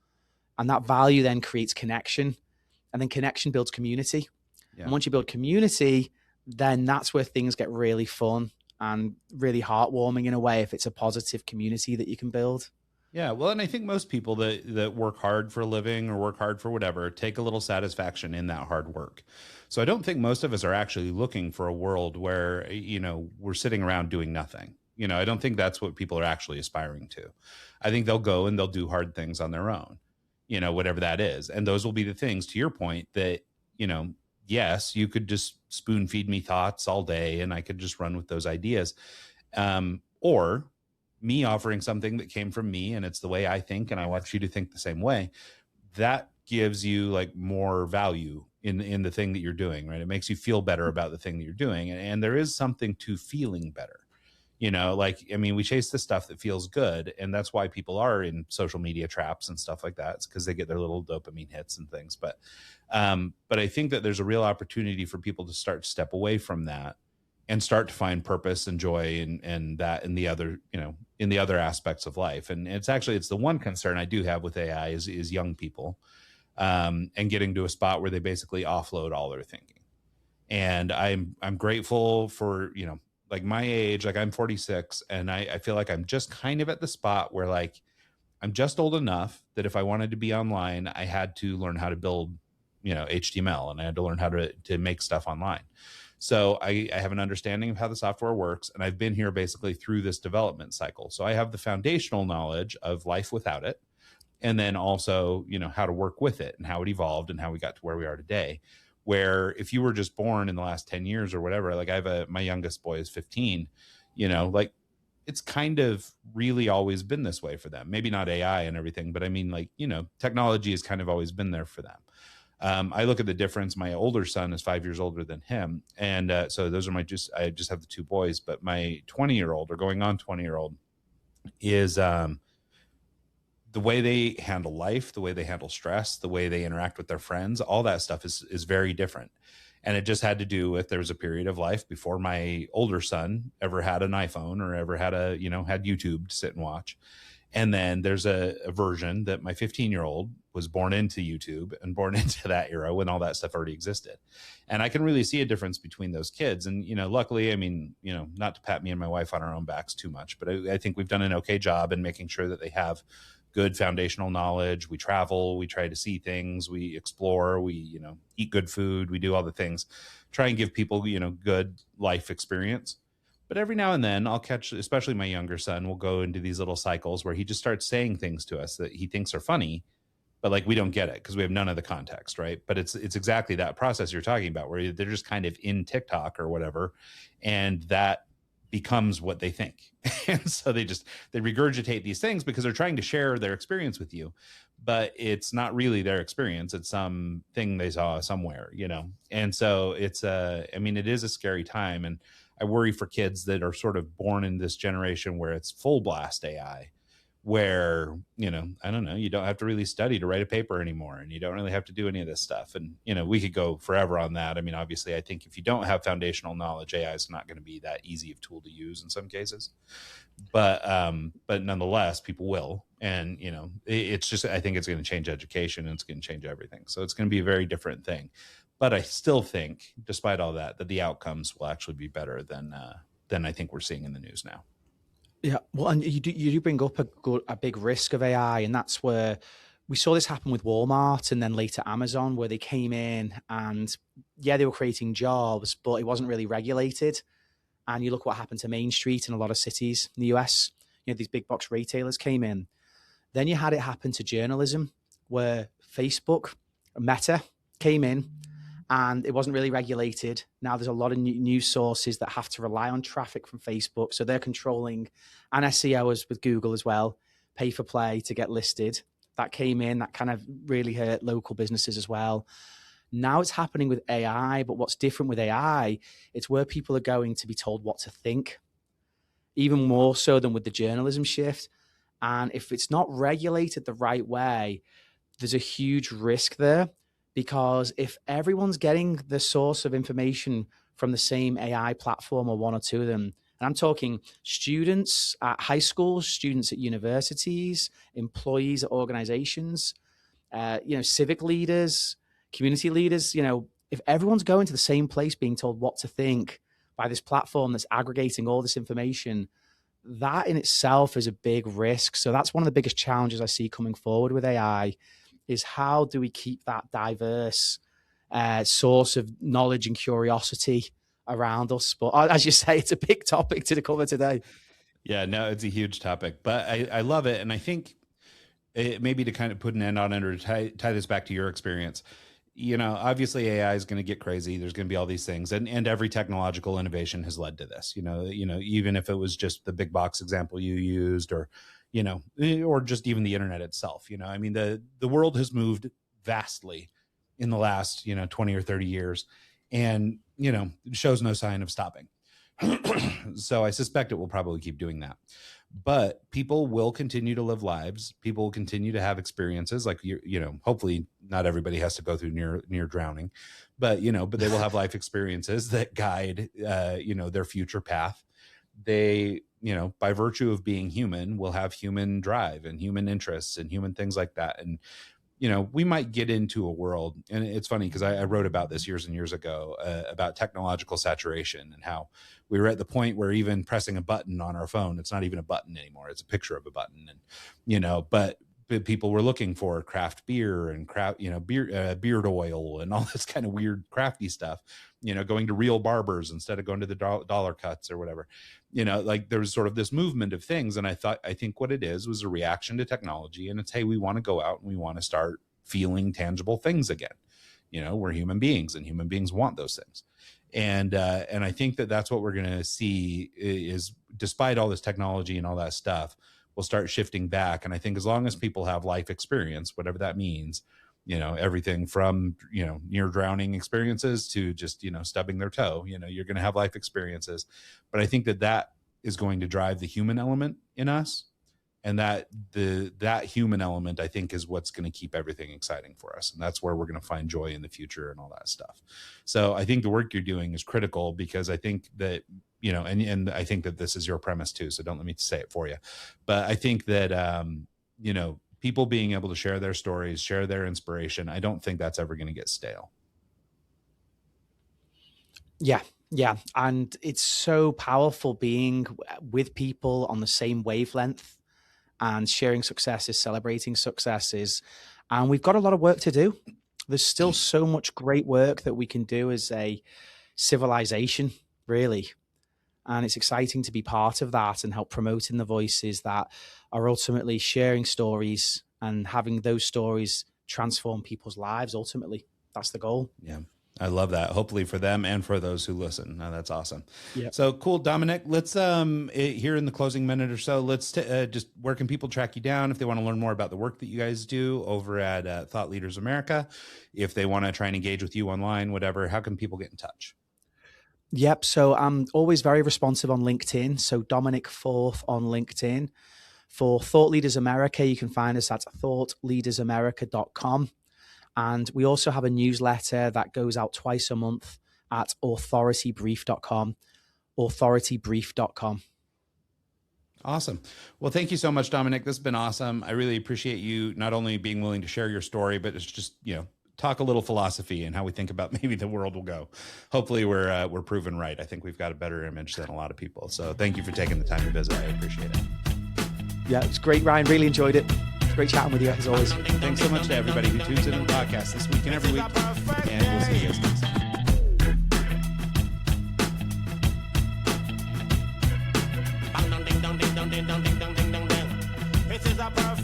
And that value then creates connection. And then connection builds community. Yeah. And once you build community, then that's where things get really fun and really heartwarming in a way, if it's a positive community that you can build. Yeah, well, and I think most people that work hard for a living or work hard for whatever take a little satisfaction in that hard work. So I don't think most of us are actually looking for a world where, we're sitting around doing nothing. I don't think that's what people are actually aspiring to. I think they'll go and they'll do hard things on their own, whatever that is. And those will be the things, to your point, that, yes, you could just spoon feed me thoughts all day and I could just run with those ideas. Or me offering something that came from me and it's the way I think and I want you to think the same way, that gives you like more value in the thing that you're doing, right? It makes you feel better about the thing that you're doing. And there is something to feeling better. We chase the stuff that feels good. And that's why people are in social media traps and stuff like that. It's because they get their little dopamine hits and things. But I think that there's a real opportunity for people to start to step away from that and start to find purpose and joy and that in the other, in the other aspects of life. And it's the one concern I do have with AI is young people and getting to a spot where they basically offload all their thinking. And I'm grateful for, like my age, like I'm 46 and I feel like I'm just kind of at the spot where like, I'm just old enough that if I wanted to be online, I had to learn how to build, HTML, and I had to learn how to make stuff online. So I have an understanding of how the software works, and I've been here basically through this development cycle. So I have the foundational knowledge of life without it, and then also, how to work with it and how it evolved and how we got to where we are today. Where if you were just born in the last 10 years or whatever, like my youngest boy is 15, like it's kind of really always been this way for them. Maybe not AI and everything, but I mean, like, technology has kind of always been there for them. I look at the difference. My older son is 5 years older than him. And so those are I just have the two boys, but my 20-year-old or going on 20-year-old is the way they handle life, the way they handle stress, the way they interact with their friends, all that stuff is very different. And it just had to do with, there was a period of life before my older son ever had an iPhone or ever had had YouTube to sit and watch. And then there's a version that my 15-year-old was born into YouTube and born into that era when all that stuff already existed. And I can really see a difference between those kids. And, luckily, not to pat me and my wife on our own backs too much, but I think we've done an okay job in making sure that they have good foundational knowledge. We travel, we try to see things, we explore, we, eat good food, we do all the things, try and give people, good life experience. But every now and then I'll catch, especially my younger son, will go into these little cycles where he just starts saying things to us that he thinks are funny, but like we don't get it because we have none of the context, right? But it's exactly that process you're talking about where they're just kind of in TikTok or whatever, and that becomes what they think. And so they regurgitate these things because they're trying to share their experience with you, but it's not really their experience. It's something they saw somewhere, And so it is a scary time. And I worry for kids that are sort of born in this generation where it's full blast AI, where, I don't know, you don't have to really study to write a paper anymore, and you don't really have to do any of this stuff. And, we could go forever on that. I mean, obviously, I think if you don't have foundational knowledge, AI is not going to be that easy of tool to use in some cases. But nonetheless, people will. And, it's just, I think it's going to change education and it's going to change everything. So it's going to be a very different thing. But I still think, despite all that the outcomes will actually be better than I think we're seeing in the news now. Yeah, well, and you do bring up a big risk of AI, and that's where we saw this happen with Walmart and then later Amazon, where they came in and they were creating jobs, but it wasn't really regulated. And you look what happened to Main Street in a lot of cities in the US. These big box retailers came in. Then you had it happen to journalism, where Facebook, Meta, came in, and it wasn't really regulated. Now there's a lot of news sources that have to rely on traffic from Facebook. So they're controlling, and SEO with Google as well, pay for play to get listed. That came in, that kind of really hurt local businesses as well. Now it's happening with AI, but what's different with AI, it's where people are going to be told what to think, even more so than with the journalism shift. And if it's not regulated the right way, there's a huge risk there, because if everyone's getting the source of information from the same AI platform or one or two of them, and I'm talking students at high schools, students at universities, employees at organizations, civic leaders, community leaders, if everyone's going to the same place being told what to think by this platform that's aggregating all this information, that in itself is a big risk. So that's one of the biggest challenges I see coming forward with AI, is how do we keep that diverse source of knowledge and curiosity around us? But as you say, it's a big topic to cover today. Yeah, no, it's a huge topic, but I love it. And I think maybe to kind of put an end on it, or to tie this back to your experience, obviously AI is going to get crazy. There's going to be all these things, and every technological innovation has led to this, even if it was just the big box example you used, or just even the internet itself. The world has moved vastly in the last, 20 or 30 years, and, it shows no sign of stopping. So I suspect it will probably keep doing that. But people will continue to live lives. People will continue to have experiences, like, hopefully not everybody has to go through near drowning, but they will have life experiences that guide, their future path. They, by virtue of being human, will have human drive and human interests and human things like that. And, we might get into a world, and it's funny because I wrote about this years and years ago, about technological saturation, and how we were at the point where even pressing a button on our phone, it's not even a button anymore. It's a picture of a button. And, but people were looking for craft beer and beard oil and all this kind of weird crafty stuff, going to real barbers instead of going to the dollar cuts or whatever, like there was sort of this movement of things. And I think what it was a reaction to technology, and it's, hey, we want to go out and we want to start feeling tangible things again. We're human beings, and human beings want those things. And I think that's what we're going to see is, despite all this technology and all that stuff, we'll start shifting back. And I think as long as people have life experience, whatever that means, everything from, near drowning experiences to just, stubbing their toe, you're going to have life experiences. But I think that is going to drive the human element in us. And that human element, I think, is what's going to keep everything exciting for us. And that's where we're going to find joy in the future and all that stuff. So I think the work you're doing is critical, because I think that, and I think that this is your premise too, so don't let me say it for you. But I think that, people being able to share their stories, share their inspiration, I don't think that's ever going to get stale. Yeah. And it's so powerful being with people on the same wavelength and sharing successes, celebrating successes. And we've got a lot of work to do. There's still so much great work that we can do as a civilization, really. And it's exciting to be part of that and help promoting the voices that are ultimately sharing stories and having those stories transform people's lives. Ultimately, that's the goal. Yeah. I love that. Hopefully for them and for those who listen. No, that's awesome. Yeah. So cool, Dominic. Let's here in the closing minute or so, let's just, where can people track you down if they want to learn more about the work that you guys do over at Thought Leaders America? If they want to try and engage with you online, whatever, how can people get in touch? Yep. So I'm always very responsive on LinkedIn. So Dominic Forth on LinkedIn. For Thought Leaders America, you can find us at thoughtleadersamerica.com. And we also have a newsletter that goes out twice a month at authoritybrief.com, authoritybrief.com. Awesome. Well, thank you so much, Dominic. This has been awesome. I really appreciate you not only being willing to share your story, but it's just, talk a little philosophy and how we think about maybe the world will go. Hopefully we're proven right. I think we've got a better image than a lot of people. So thank you for taking the time to visit. I appreciate it. Yeah, it's great, Ryan. Really enjoyed it. Great chatting with you, as always. Thanks so much to everybody who tunes into the podcast this week and every week. And we'll see you guys next time. ding dong ding dong ding dong ding. This is a perfect